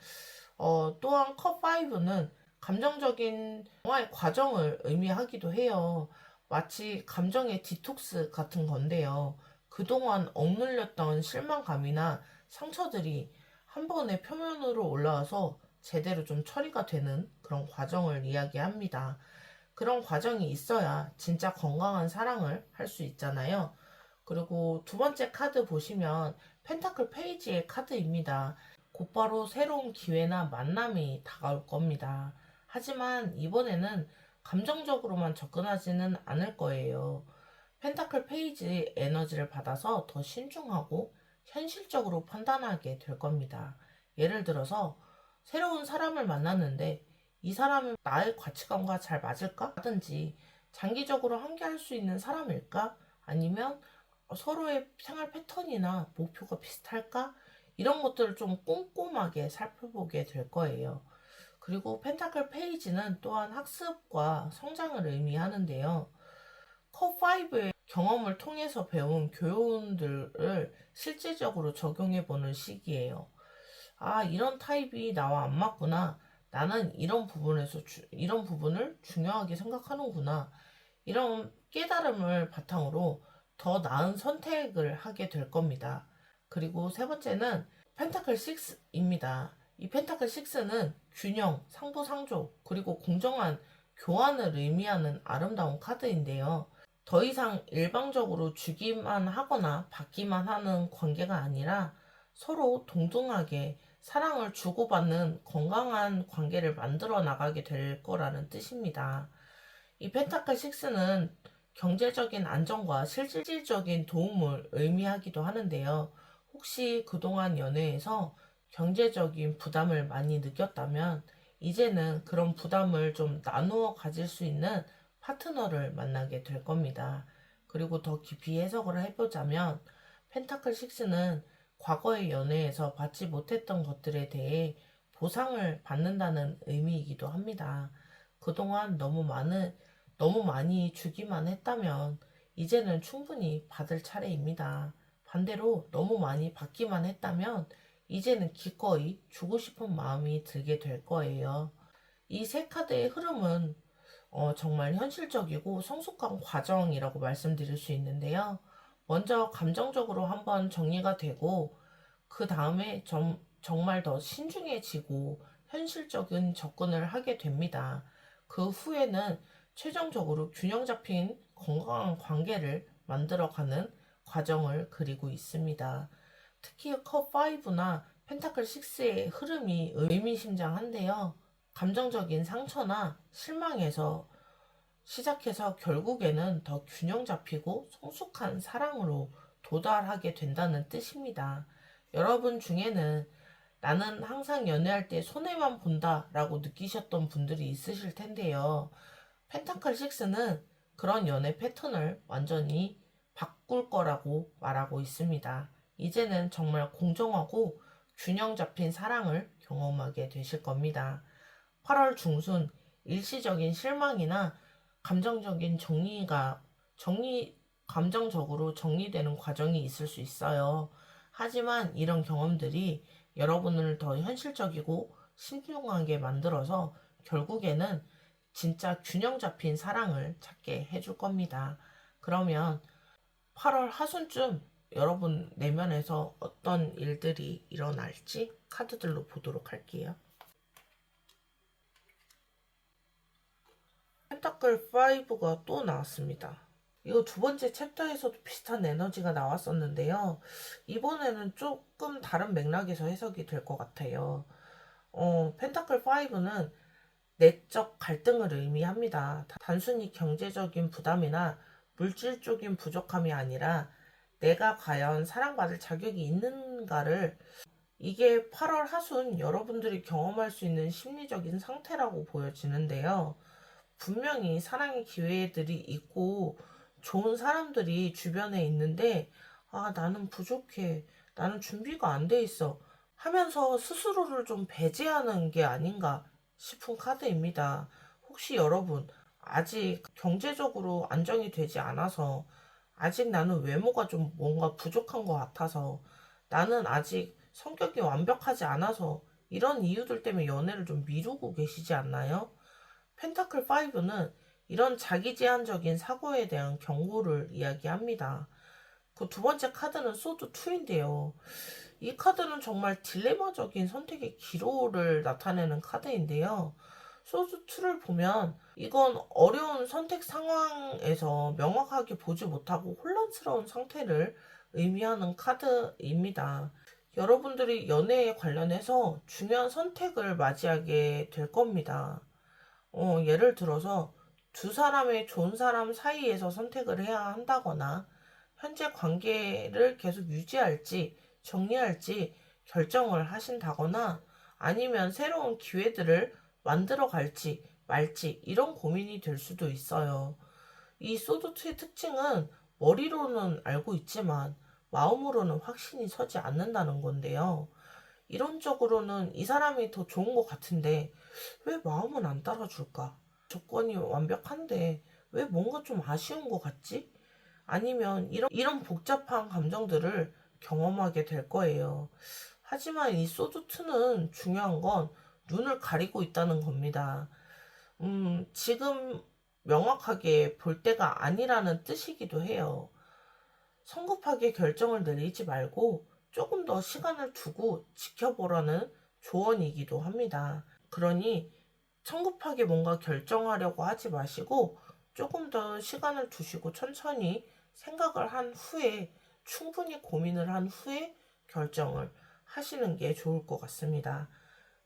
S1: 또한 컵5는 감정적인 정화의 과정을 의미하기도 해요. 마치 감정의 디톡스 같은 건데요. 그동안 억눌렸던 실망감이나 상처들이 한 번에 표면으로 올라와서 제대로 좀 처리가 되는 그런 과정을 이야기합니다. 그런 과정이 있어야 진짜 건강한 사랑을 할 수 있잖아요. 그리고 두 번째 카드 보시면 펜타클 페이지의 카드입니다. 곧바로 새로운 기회나 만남이 다가올 겁니다. 하지만 이번에는 감정적으로만 접근하지는 않을 거예요. 펜타클 페이지 에너지를 받아서 더 신중하고 현실적으로 판단하게 될 겁니다. 예를 들어서 새로운 사람을 만났는데 이 사람은 나의 가치관과 잘 맞을까? 하든지 장기적으로 함께 할 수 있는 사람일까? 아니면 서로의 생활 패턴이나 목표가 비슷할까? 이런 것들을 좀 꼼꼼하게 살펴보게 될 거예요. 그리고 펜타클 페이지는 또한 학습과 성장을 의미하는데요. 컵5의 경험을 통해서 배운 교훈들을 실질적으로 적용해보는 시기예요. 아, 이런 타입이 나와 안 맞구나. 나는 이런 부분을 중요하게 생각하는구나. 이런 깨달음을 바탕으로 더 나은 선택을 하게 될 겁니다. 그리고 세 번째는 펜타클 6입니다. 이 펜타클 6는 균형, 상부상조, 그리고 공정한 교환을 의미하는 아름다운 카드인데요. 더 이상 일방적으로 주기만 하거나 받기만 하는 관계가 아니라 서로 동등하게 사랑을 주고받는 건강한 관계를 만들어 나가게 될 거라는 뜻입니다. 이 펜타클 6는 경제적인 안정과 실질적인 도움을 의미하기도 하는데요. 혹시 그동안 연애에서 경제적인 부담을 많이 느꼈다면 이제는 그런 부담을 좀 나누어 가질 수 있는 파트너를 만나게 될 겁니다. 그리고 더 깊이 해석을 해보자면 펜타클 6는 과거의 연애에서 받지 못했던 것들에 대해 보상을 받는다는 의미이기도 합니다. 그동안 너무 많이 주기만 했다면 이제는 충분히 받을 차례입니다. 반대로 너무 많이 받기만 했다면 이제는 기꺼이 주고 싶은 마음이 들게 될 거예요. 이 세 카드의 흐름은 정말 현실적이고 성숙한 과정이라고 말씀드릴 수 있는데요. 먼저 감정적으로 한번 정리가 되고 그 다음에 정말 더 신중해지고 현실적인 접근을 하게 됩니다. 그 후에는 최종적으로 균형 잡힌 건강한 관계를 만들어가는 과정을 그리고 있습니다. 특히 컵5나 펜타클 6의 흐름이 의미심장한데요. 감정적인 상처나 실망에서 시작해서 결국에는 더 균형 잡히고 성숙한 사랑으로 도달하게 된다는 뜻입니다. 여러분 중에는 나는 항상 연애할 때 손해만 본다 라고 느끼셨던 분들이 있으실 텐데요. 펜타클 6는 그런 연애 패턴을 완전히 바꿀 거라고 말하고 있습니다. 이제는 정말 공정하고 균형 잡힌 사랑을 경험하게 되실 겁니다. 8월 중순 일시적인 실망이나 감정적인 감정적으로 정리되는 과정이 있을 수 있어요. 하지만 이런 경험들이 여러분을 더 현실적이고 신중하게 만들어서 결국에는 진짜 균형 잡힌 사랑을 찾게 해줄 겁니다. 그러면 8월 하순쯤 여러분 내면에서 어떤 일들이 일어날지 카드들로 보도록 할게요. 펜타클 5가 또 나왔습니다. 이거 두 번째 챕터에서도 비슷한 에너지가 나왔었는데요. 이번에는 조금 다른 맥락에서 해석이 될 것 같아요. 펜타클 5는 내적 갈등을 의미합니다. 단순히 경제적인 부담이나 물질적인 부족함이 아니라 내가 과연 사랑받을 자격이 있는가를, 이게 8월 하순 여러분들이 경험할 수 있는 심리적인 상태라고 보여지는데요. 분명히 사랑의 기회들이 있고 좋은 사람들이 주변에 있는데, 아, 나는 부족해. 나는 준비가 안 돼 있어. 하면서 스스로를 좀 배제하는 게 아닌가 싶은 카드입니다. 혹시 여러분, 아직 경제적으로 안정이 되지 않아서, 아직 나는 외모가 좀 뭔가 부족한 것 같아서, 나는 아직 성격이 완벽하지 않아서, 이런 이유들 때문에 연애를 좀 미루고 계시지 않나요? 펜타클 5는 이런 자기 제한적인 사고에 대한 경고를 이야기합니다. 그 두 번째 카드는 소드 2인데요. 이 카드는 정말 딜레마적인 선택의 기로를 나타내는 카드인데요. 소드 2를 보면 이건 어려운 선택 상황에서 명확하게 보지 못하고 혼란스러운 상태를 의미하는 카드입니다. 여러분들이 연애에 관련해서 중요한 선택을 맞이하게 될 겁니다. 예를 들어서 두 사람의 좋은 사람 사이에서 선택을 해야 한다거나, 현재 관계를 계속 유지할지 정리할지 결정을 하신다거나, 아니면 새로운 기회들을 만들어 갈지 말지 이런 고민이 될 수도 있어요. 이 소드2의 특징은 머리로는 알고 있지만 마음으로는 확신이 서지 않는다는 건데요. 이론적으로는 이 사람이 더 좋은 것 같은데 왜 마음은 안 따라줄까? 조건이 완벽한데 왜 뭔가 좀 아쉬운 것 같지? 아니면 이런 복잡한 감정들을 경험하게 될 거예요. 하지만 이 소드2는 중요한 건 눈을 가리고 있다는 겁니다. 지금 명확하게 볼 때가 아니라는 뜻이기도 해요. 성급하게 결정을 내리지 말고 조금 더 시간을 두고 지켜보라는 조언이기도 합니다. 그러니 성급하게 뭔가 결정하려고 하지 마시고 조금 더 시간을 두시고 천천히 생각을 한 후에, 충분히 고민을 한 후에 결정을 하시는 게 좋을 것 같습니다.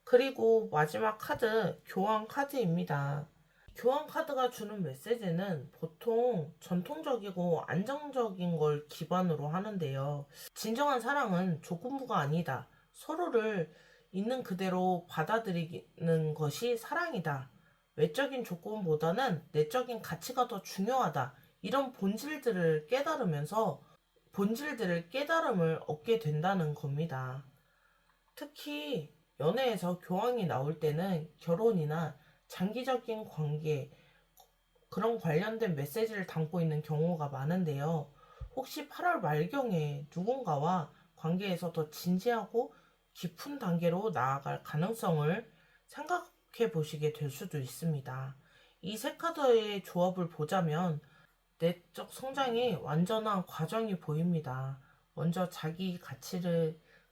S1: 그리고 마지막 카드, 교환 카드입니다. 교환 카드가 주는 메시지는 보통 전통적이고 안정적인 걸 기반으로 하는데요. 진정한 사랑은 조건부가 아니다. 서로를 있는 그대로 받아들이는 것이 사랑이다. 외적인 조건보다는 내적인 가치가 더 중요하다. 이런 본질들을 깨달음을 얻게 된다는 겁니다. 특히 연애에서 교황이 나올 때는 결혼이나 장기적인 관계, 그런 관련된 메시지를 담고 있는 경우가 많은데요. 혹시 8월 말경에 누군가와 관계에서 더 진지하고 깊은 단계로 나아갈 가능성을 생각해 보시게 될 수도 있습니다. 이 세 카드의 조합을 보자면 내적 성장의 완전한 과정이 보입니다. 먼저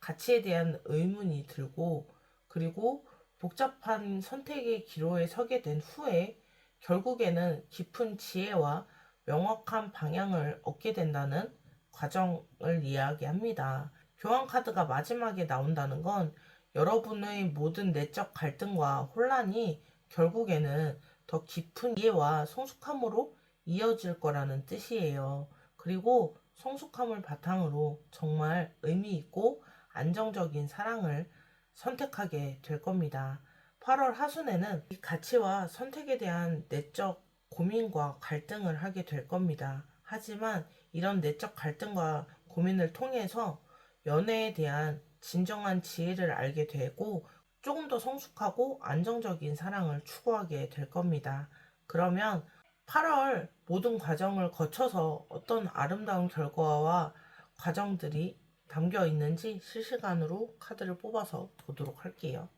S1: 가치에 대한 의문이 들고, 그리고 복잡한 선택의 기로에 서게 된 후에 결국에는 깊은 지혜와 명확한 방향을 얻게 된다는 과정을 이야기합니다. 교환 카드가 마지막에 나온다는 건 여러분의 모든 내적 갈등과 혼란이 결국에는 더 깊은 이해와 성숙함으로 이어질 거라는 뜻이에요. 그리고 성숙함을 바탕으로 정말 의미 있고 안정적인 사랑을 선택하게 될 겁니다. 8월 하순에는 이 가치와 선택에 대한 내적 고민과 갈등을 하게 될 겁니다. 하지만 이런 내적 갈등과 고민을 통해서 연애에 대한 진정한 지혜를 알게 되고 조금 더 성숙하고 안정적인 사랑을 추구하게 될 겁니다. 그러면 8월 모든 과정을 거쳐서 어떤 아름다운 결과와 과정들이 담겨 있는지 실시간으로 카드를 뽑아서 보도록 할게요.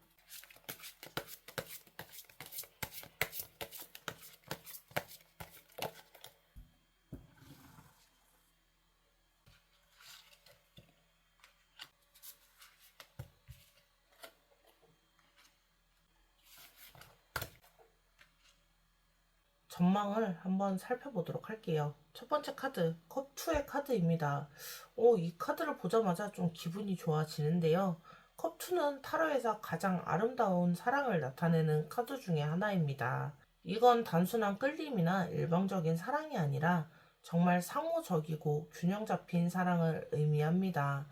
S1: 전망을 한번 살펴보도록 할게요. 첫 번째 카드, 컵2의 카드입니다. 이 카드를 보자마자 좀 기분이 좋아지는데요. 컵2는 타로에서 가장 아름다운 사랑을 나타내는 카드 중에 하나입니다. 이건 단순한 끌림이나 일방적인 사랑이 아니라 정말 상호적이고 균형 잡힌 사랑을 의미합니다.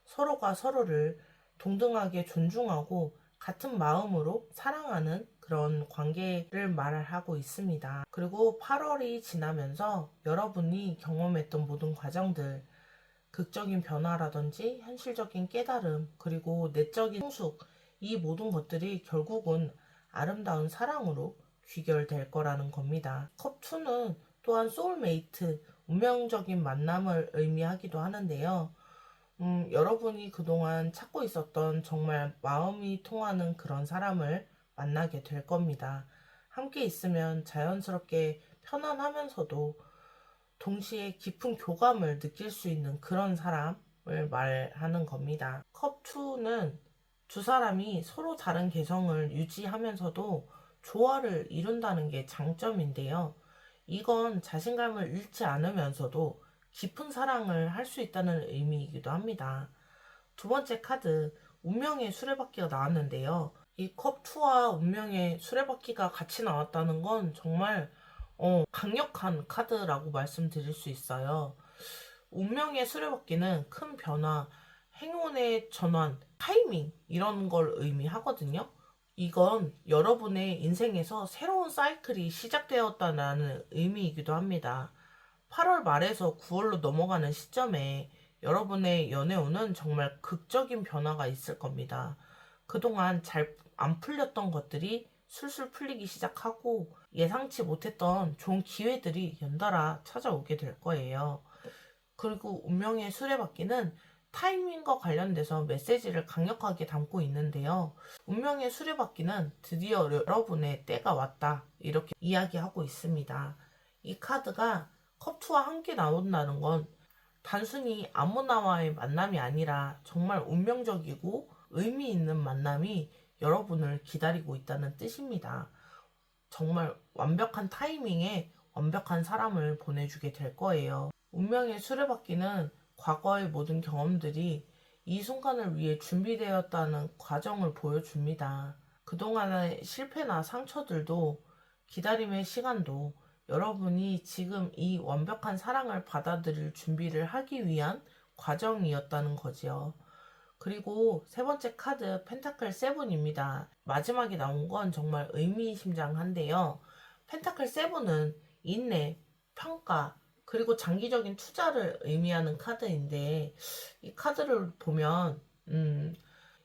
S1: 서로가 서로를 동등하게 존중하고 같은 마음으로 사랑하는 그런 관계를 말하고 있습니다. 그리고 8월이 지나면서 여러분이 경험했던 모든 과정들, 극적인 변화라든지 현실적인 깨달음, 그리고 내적인 성숙, 이 모든 것들이 결국은 아름다운 사랑으로 귀결될 거라는 겁니다. 컵2는 또한 소울메이트, 운명적인 만남을 의미하기도 하는데요. 여러분이 그동안 찾고 있었던 정말 마음이 통하는 그런 사람을 만나게 될 겁니다. 함께 있으면 자연스럽게 편안하면서도 동시에 깊은 교감을 느낄 수 있는 그런 사람을 말하는 겁니다. 컵2는 두 사람이 서로 다른 개성을 유지하면서도 조화를 이룬다는 게 장점인데요. 이건 자신감을 잃지 않으면서도 깊은 사랑을 할 수 있다는 의미이기도 합니다. 두 번째 카드, 운명의 수레바퀴가 나왔는데요. 이 컵2와 운명의 수레바퀴가 같이 나왔다는 건 정말 강력한 카드라고 말씀드릴 수 있어요. 운명의 수레바퀴는 큰 변화, 행운의 전환, 타이밍 이런 걸 의미하거든요. 이건 여러분의 인생에서 새로운 사이클이 시작되었다는 의미이기도 합니다. 8월 말에서 9월로 넘어가는 시점에 여러분의 연애운은 정말 극적인 변화가 있을 겁니다. 그동안 잘 안 풀렸던 것들이 술술 풀리기 시작하고 예상치 못했던 좋은 기회들이 연달아 찾아오게 될 거예요. 그리고 운명의 수레바퀴는 타이밍과 관련돼서 메시지를 강력하게 담고 있는데요. 운명의 수레바퀴는 드디어 여러분의 때가 왔다, 이렇게 이야기하고 있습니다. 이 카드가 컵2와 함께 나온다는 건 단순히 아무나와의 만남이 아니라 정말 운명적이고 의미 있는 만남이 여러분을 기다리고 있다는 뜻입니다. 정말 완벽한 타이밍에 완벽한 사람을 보내주게 될 거예요. 운명의 수레바퀴는 과거의 모든 경험들이 이 순간을 위해 준비되었다는 과정을 보여줍니다. 그동안의 실패나 상처들도 기다림의 시간도 여러분이 지금 이 완벽한 사랑을 받아들일 준비를 하기 위한 과정이었다는 거지요. 그리고 세 번째 카드 펜타클 7입니다. 마지막에 나온 건 정말 의미심장한데요. 펜타클 7은 인내, 평가, 그리고 장기적인 투자를 의미하는 카드인데 이 카드를 보면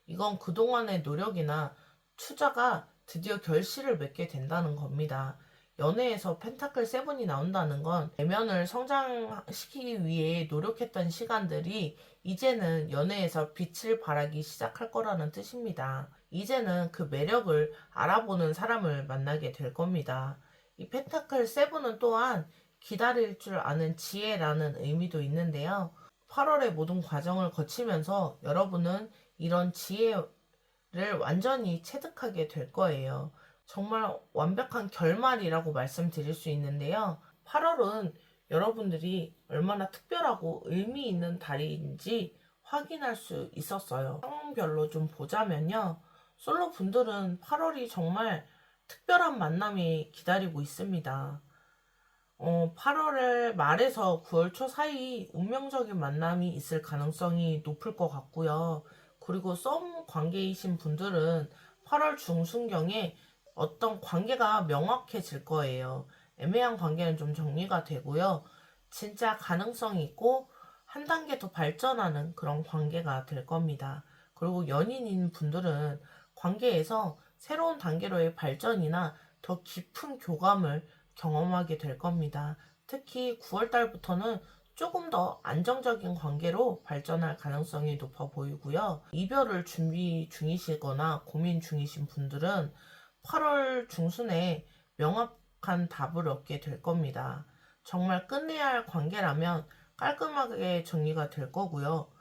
S1: 이건 그동안의 노력이나 투자가 드디어 결실을 맺게 된다는 겁니다. 연애에서 펜타클 7이 나온다는 건 내면을 성장시키기 위해 노력했던 시간들이 이제는 연애에서 빛을 발하기 시작할 거라는 뜻입니다. 이제는 그 매력을 알아보는 사람을 만나게 될 겁니다. 이 펜타클 7은 또한 기다릴 줄 아는 지혜라는 의미도 있는데요. 8월의 모든 과정을 거치면서 여러분은 이런 지혜를 완전히 체득하게 될 거예요. 정말 완벽한 결말이라고 말씀드릴 수 있는데요. 8월은 여러분들이 얼마나 특별하고 의미 있는 달인지 확인할 수 있었어요. 상황별로 좀 보자면요. 솔로 분들은 8월이 정말 특별한 만남이 기다리고 있습니다. 8월 말에서 9월 초 사이 운명적인 만남이 있을 가능성이 높을 것 같고요. 그리고 썸 관계이신 분들은 8월 중순경에 어떤 관계가 명확해질 거예요. 애매한 관계는 좀 정리가 되고요. 진짜 가능성이 있고 한 단계 더 발전하는 그런 관계가 될 겁니다. 그리고 연인인 분들은 관계에서 새로운 단계로의 발전이나 더 깊은 교감을 경험하게 될 겁니다. 특히 9월 달부터는 조금 더 안정적인 관계로 발전할 가능성이 높아 보이고요. 이별을 준비 중이시거나 고민 중이신 분들은 8월 중순에 명확한 답을 얻게 될 겁니다. 정말 끝내야 할 관계라면 깔끔하게 정리가 될 거고요.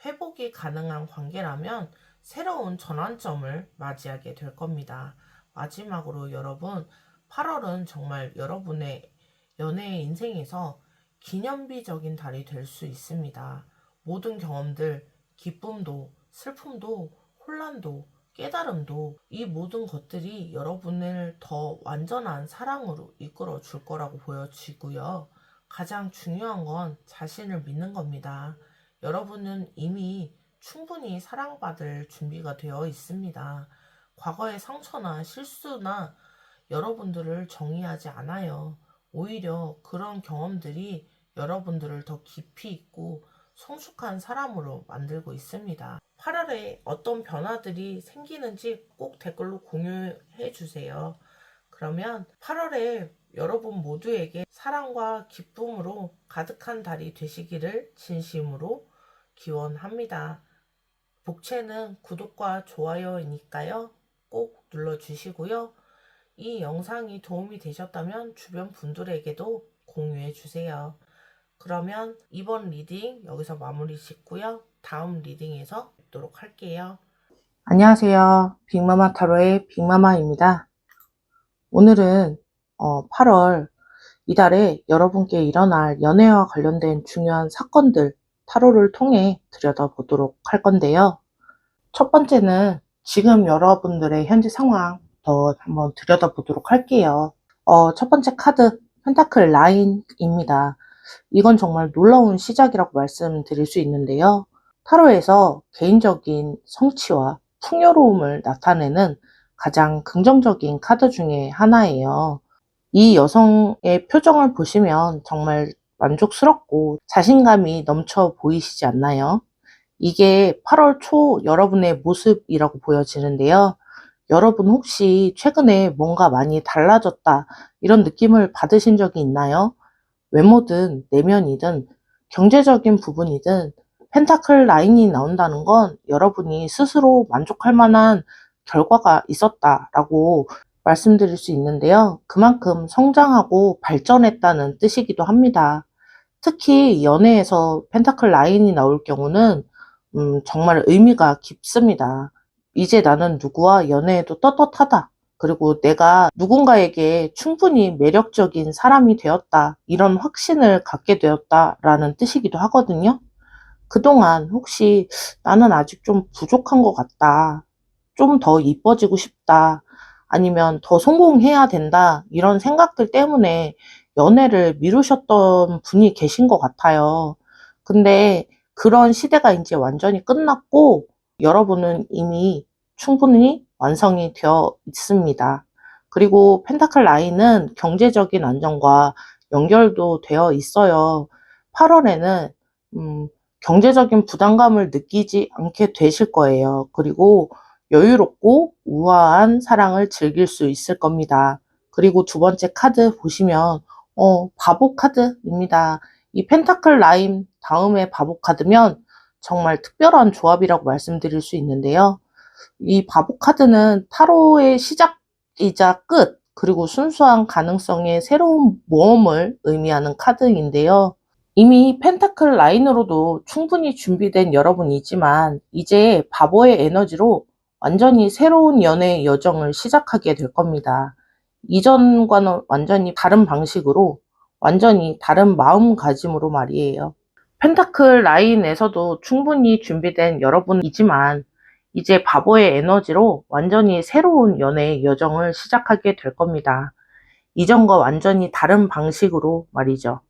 S1: 회복이 가능한 관계라면 새로운 전환점을 맞이하게 될 겁니다. 마지막으로 여러분, 8월은 정말 여러분의 연애 인생에서 기념비적인 달이 될 수 있습니다. 모든 경험들, 기쁨도, 슬픔도, 혼란도, 깨달음도 이 모든 것들이 여러분을 더 완전한 사랑으로 이끌어 줄 거라고 보여지고요. 가장 중요한 건 자신을 믿는 겁니다. 여러분은 이미 충분히 사랑받을 준비가 되어 있습니다. 과거의 상처나 실수나 여러분들을 정의하지 않아요. 오히려 그런 경험들이 여러분들을 더 깊이 있고 성숙한 사람으로 만들고 있습니다. 8월에 어떤 변화들이 생기는지 꼭 댓글로 공유해 주세요. 그러면 8월에 여러분 모두에게 사랑과 기쁨으로 가득한 달이 되시기를 진심으로 기원합니다. 복채는 구독과 좋아요이니까요. 꼭 눌러주시고요. 이 영상이 도움이 되셨다면 주변 분들에게도 공유해 주세요. 그러면 이번 리딩 여기서 마무리 짓고요. 다음 리딩에서 뵙도록 할게요. 안녕하세요. 빅마마 타로의 빅마마입니다. 오늘은 8월 이달에 여러분께 일어날 연애와 관련된 중요한 사건들 타로를 통해 들여다보도록 할 건데요. 첫 번째는 지금 여러분들의 현재 상황 더 한번 들여다보도록 할게요. 첫 번째 카드 펜타클 9입니다. 이건 정말 놀라운 시작이라고 말씀드릴 수 있는데요. 타로에서 개인적인 성취와 풍요로움을 나타내는 가장 긍정적인 카드 중에 하나예요. 이 여성의 표정을 보시면 정말 만족스럽고 자신감이 넘쳐 보이시지 않나요? 이게 8월 초 여러분의 모습이라고 보여지는데요. 여러분 혹시 최근에 뭔가 많이 달라졌다 이런 느낌을 받으신 적이 있나요? 외모든 내면이든 경제적인 부분이든 펜타클 9이 나온다는 건 여러분이 스스로 만족할 만한 결과가 있었다라고 말씀드릴 수 있는데요. 그만큼 성장하고 발전했다는 뜻이기도 합니다. 특히 연애에서 펜타클 9이 나올 경우는 정말 의미가 깊습니다. 이제 나는 누구와 연애해도 떳떳하다. 그리고 내가 누군가에게 충분히 매력적인 사람이 되었다. 이런 확신을 갖게 되었다라는 뜻이기도 하거든요. 그동안 혹시 나는 아직 좀 부족한 것 같다. 좀 더 이뻐지고 싶다. 아니면 더 성공해야 된다. 이런 생각들 때문에 연애를 미루셨던 분이 계신 것 같아요. 근데 그런 시대가 이제 완전히 끝났고 여러분은 이미 충분히 완성이 되어 있습니다. 그리고 펜타클 9은 경제적인 안정과 연결도 되어 있어요. 8월에는 경제적인 부담감을 느끼지 않게 되실 거예요. 그리고 여유롭고 우아한 사랑을 즐길 수 있을 겁니다. 그리고 두 번째 카드 보시면 바보 카드입니다. 이 펜타클 9 다음에 바보 카드면 정말 특별한 조합이라고 말씀드릴 수 있는데요. 이 바보 카드는 타로의 시작이자 끝, 그리고 순수한 가능성의 새로운 모험을 의미하는 카드인데요. 이미 펜타클 9으로도 충분히 준비된 여러분이지만 이제 바보의 에너지로 완전히 새로운 연애 여정을 시작하게 될 겁니다. 이전과는 완전히 다른 방식으로 완전히 다른 마음가짐으로 말이에요. 펜타클 9에서도 충분히 준비된 여러분이지만 이제 바보의 에너지로 완전히 새로운 연애 여정을 시작하게 될 겁니다. 이전과 완전히 다른 방식으로 말이죠.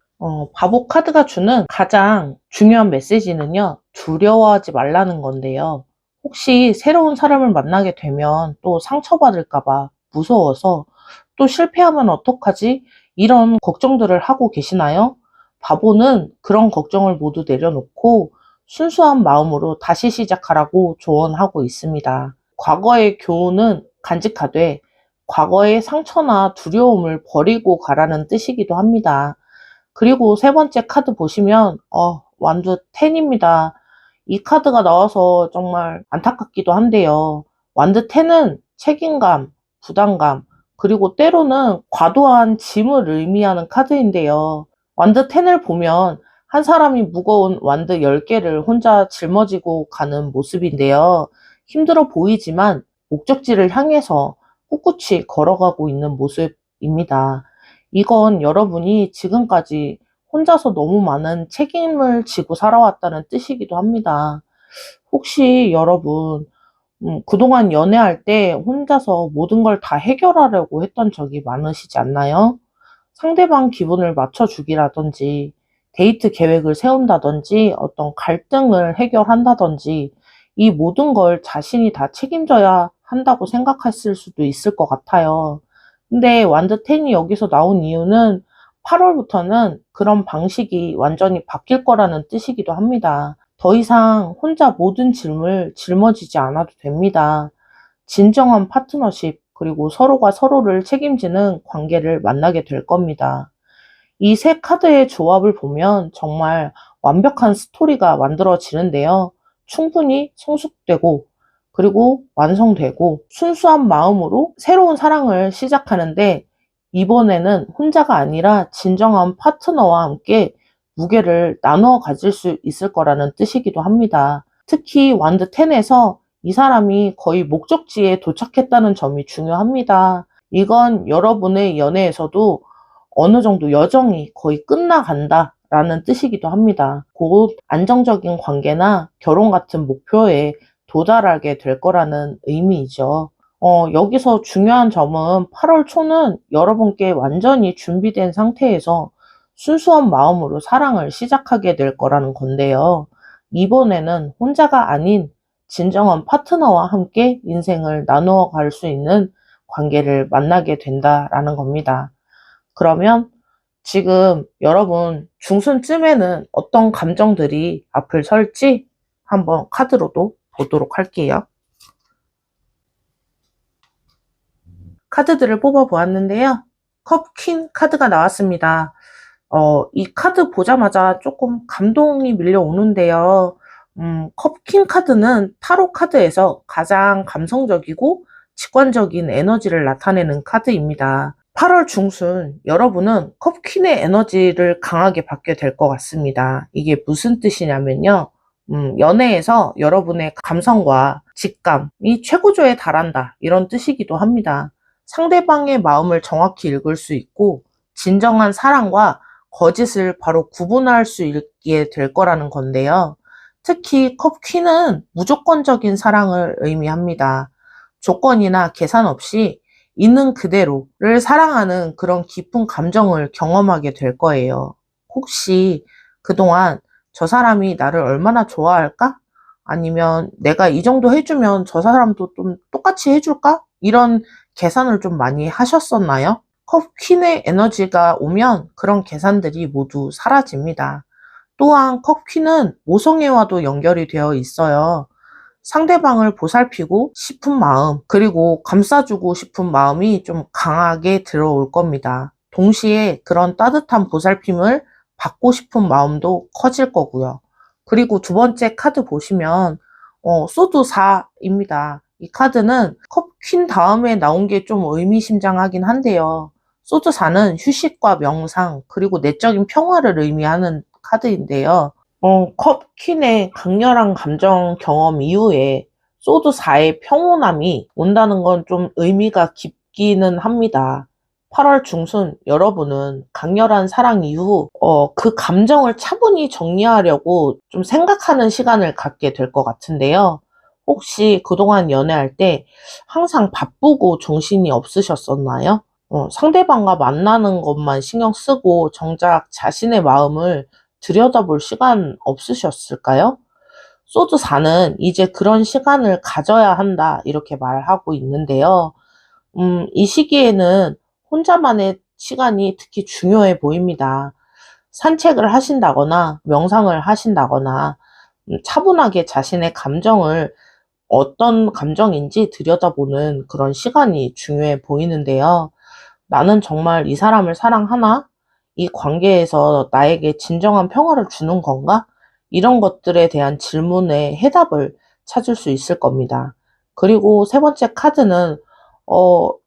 S1: 바보 카드가 주는 가장 중요한 메시지는요, 두려워하지 말라는 건데요. 혹시 새로운 사람을 만나게 되면 또 상처받을까봐 무서워서 또 실패하면 어떡하지? 이런 걱정들을 하고 계시나요? 바보는 그런 걱정을 모두 내려놓고 순수한 마음으로 다시 시작하라고 조언하고 있습니다. 과거의 교훈은 간직하되 과거의 상처나 두려움을 버리고 가라는 뜻이기도 합니다. 그리고 세 번째 카드 보시면 완두 10입니다. 이 카드가 나와서 정말 안타깝기도 한데요. 완드 10은 책임감, 부담감, 그리고 때로는 과도한 짐을 의미하는 카드인데요. 완드 10을 보면 한 사람이 무거운 완드 10개를 혼자 짊어지고 가는 모습인데요. 힘들어 보이지만 목적지를 향해서 꿋꿋이 걸어가고 있는 모습입니다. 이건 여러분이 지금까지 혼자서 너무 많은 책임을 지고 살아왔다는 뜻이기도 합니다. 혹시 여러분, 그동안 연애할 때 혼자서 모든 걸 다 해결하려고 했던 적이 많으시지 않나요? 상대방 기분을 맞춰주기라든지 데이트 계획을 세운다든지 어떤 갈등을 해결한다든지 이 모든 걸 자신이 다 책임져야 한다고 생각했을 수도 있을 것 같아요. 근데 완드 10이 여기서 나온 이유는 8월부터는 그런 방식이 완전히 바뀔 거라는 뜻이기도 합니다. 더 이상 혼자 모든 짐을 짊어지지 않아도 됩니다. 진정한 파트너십, 그리고 서로가 서로를 책임지는 관계를 만나게 될 겁니다. 이 세 카드의 조합을 보면 정말 완벽한 스토리가 만들어지는데요. 충분히 성숙되고 그리고 완성되고 순수한 마음으로 새로운 사랑을 시작하는데 이번에는 혼자가 아니라 진정한 파트너와 함께 무게를 나누어 가질 수 있을 거라는 뜻이기도 합니다. 특히 완드 10에서 이 사람이 거의 목적지에 도착했다는 점이 중요합니다. 이건 여러분의 연애에서도 어느 정도 여정이 거의 끝나간다 라는 뜻이기도 합니다. 곧 안정적인 관계나 결혼 같은 목표에 도달하게 될 거라는 의미이죠. 여기서 중요한 점은 8월 초는 여러분께 완전히 준비된 상태에서 순수한 마음으로 사랑을 시작하게 될 거라는 건데요. 이번에는 혼자가 아닌 진정한 파트너와 함께 인생을 나누어 갈 수 있는 관계를 만나게 된다라는 겁니다. 그러면 지금 여러분 중순쯤에는 어떤 감정들이 앞을 설지 한번 카드로도 보도록 할게요. 카드들을 뽑아 보았는데요. 컵 퀸 카드가 나왔습니다. 이 카드 보자마자 조금 감동이 밀려오는데요. 컵 퀸 카드는 타로 카드에서 가장 감성적이고 직관적인 에너지를 나타내는 카드입니다. 8월 중순 여러분은 컵 퀸의 에너지를 강하게 받게 될 것 같습니다. 이게 무슨 뜻이냐면요. 연애에서 여러분의 감성과 직감이 최고조에 달한다 이런 뜻이기도 합니다. 상대방의 마음을 정확히 읽을 수 있고 진정한 사랑과 거짓을 바로 구분할 수 있게 될 거라는 건데요. 특히 컵 퀸은 무조건적인 사랑을 의미합니다. 조건이나 계산 없이 있는 그대로를 사랑하는 그런 깊은 감정을 경험하게 될 거예요. 혹시 그동안 저 사람이 나를 얼마나 좋아할까? 아니면 내가 이 정도 해주면 저 사람도 좀 똑같이 해줄까? 이런 계산을 좀 많이 하셨었나요? 컵 퀸의 에너지가 오면 그런 계산들이 모두 사라집니다. 또한 컵 퀸은 모성애와도 연결이 되어 있어요. 상대방을 보살피고 싶은 마음, 그리고 감싸주고 싶은 마음이 좀 강하게 들어올 겁니다. 동시에 그런 따뜻한 보살핌을 받고 싶은 마음도 커질 거고요. 그리고 두 번째 카드 보시면 소드 4입니다. 이 카드는 컵 퀸 다음에 나온 게 좀 의미심장하긴 한데요. 소드 4는 휴식과 명상, 그리고 내적인 평화를 의미하는 카드인데요. 컵 퀸의 강렬한 감정 경험 이후에 소드 4의 평온함이 온다는 건 좀 의미가 깊기는 합니다. 8월 중순 여러분은 강렬한 사랑 이후 그 감정을 차분히 정리하려고 좀 생각하는 시간을 갖게 될 것 같은데요. 혹시 그동안 연애할 때 항상 바쁘고 정신이 없으셨었나요? 상대방과 만나는 것만 신경 쓰고 정작 자신의 마음을 들여다볼 시간 없으셨을까요? 소드 4는 이제 그런 시간을 가져야 한다, 이렇게 말하고 있는데요. 이 시기에는 혼자만의 시간이 특히 중요해 보입니다. 산책을 하신다거나, 명상을 하신다거나, 차분하게 자신의 감정을 어떤 감정인지 들여다보는 그런 시간이 중요해 보이는데요. 나는 정말 이 사람을 사랑하나? 이 관계에서 나에게 진정한 평화를 주는 건가? 이런 것들에 대한 질문에 해답을 찾을 수 있을 겁니다. 그리고 세 번째 카드는,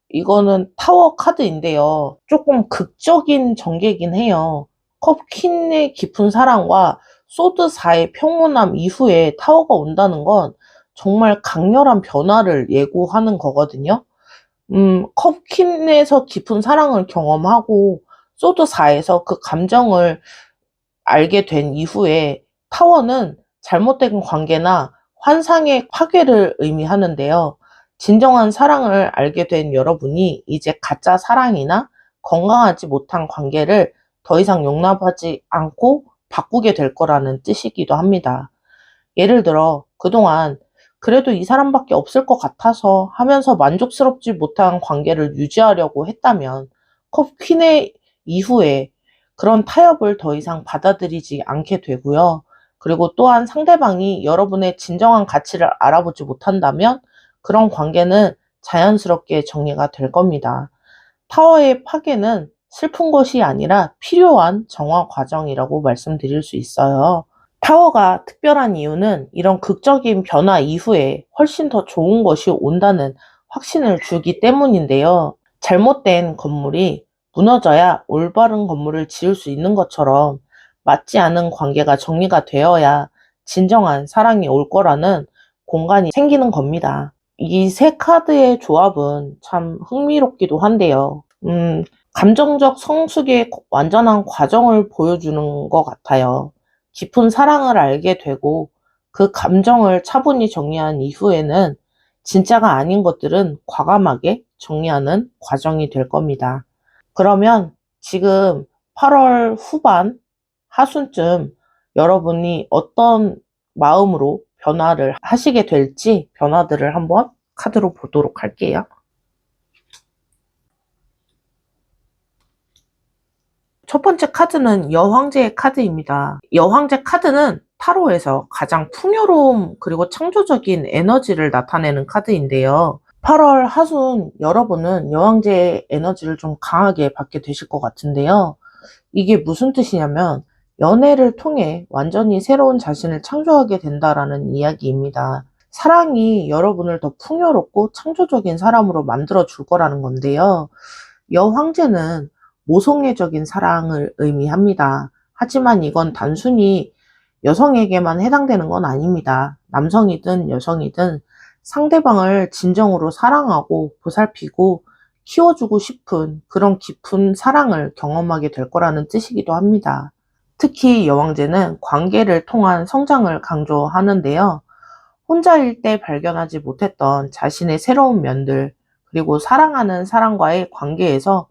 S1: 이거는 타워 카드인데요. 조금 극적인 전개이긴 해요. 컵 퀸의 깊은 사랑과 소드 4의 평온함 이후에 타워가 온다는 건 정말 강렬한 변화를 예고하는 거거든요. 컵킨에서 깊은 사랑을 경험하고 소드 4에서 그 감정을 알게 된 이후에 타워는 잘못된 관계나 환상의 파괴를 의미하는데요. 진정한 사랑을 알게 된 여러분이 이제 가짜 사랑이나 건강하지 못한 관계를 더 이상 용납하지 않고 바꾸게 될 거라는 뜻이기도 합니다. 예를 들어 그동안 그래도 이 사람밖에 없을 것 같아서 하면서 만족스럽지 못한 관계를 유지하려고 했다면 컵 퀸의 이후에 그런 타협을 더 이상 받아들이지 않게 되고요. 그리고 또한 상대방이 여러분의 진정한 가치를 알아보지 못한다면 그런 관계는 자연스럽게 정리가 될 겁니다. 타워의 파괴는 슬픈 것이 아니라 필요한 정화 과정이라고 말씀드릴 수 있어요. 타워가 특별한 이유는 이런 극적인 변화 이후에 훨씬 더 좋은 것이 온다는 확신을 주기 때문인데요. 잘못된 건물이 무너져야 올바른 건물을 지을 수 있는 것처럼 맞지 않은 관계가 정리가 되어야 진정한 사랑이 올 거라는 공간이 생기는 겁니다. 이 세 카드의 조합은 참 흥미롭기도 한데요. 감정적 성숙의 완전한 과정을 보여주는 것 같아요. 깊은 사랑을 알게 되고 그 감정을 차분히 정리한 이후에는 진짜가 아닌 것들은 과감하게 정리하는 과정이 될 겁니다. 그러면 지금 8월 후반, 하순쯤 여러분이 어떤 마음으로 변화를 하시게 될지 변화들을 한번 카드로 보도록 할게요. 첫 번째 카드는 여황제의 카드입니다. 여황제 카드는 타로에서 가장 풍요로움 그리고 창조적인 에너지를 나타내는 카드인데요. 8월 하순 여러분은 여황제의 에너지를 좀 강하게 받게 되실 것 같은데요. 이게 무슨 뜻이냐면 연애를 통해 완전히 새로운 자신을 창조하게 된다라는 이야기입니다. 사랑이 여러분을 더 풍요롭고 창조적인 사람으로 만들어 줄 거라는 건데요. 여황제는 모성애적인 사랑을 의미합니다. 하지만 이건 단순히 여성에게만 해당되는 건 아닙니다. 남성이든 여성이든 상대방을 진정으로 사랑하고 보살피고 키워주고 싶은 그런 깊은 사랑을 경험하게 될 거라는 뜻이기도 합니다. 특히 여왕제는 관계를 통한 성장을 강조하는데요. 혼자일 때 발견하지 못했던 자신의 새로운 면들, 그리고 사랑하는 사람과의 관계에서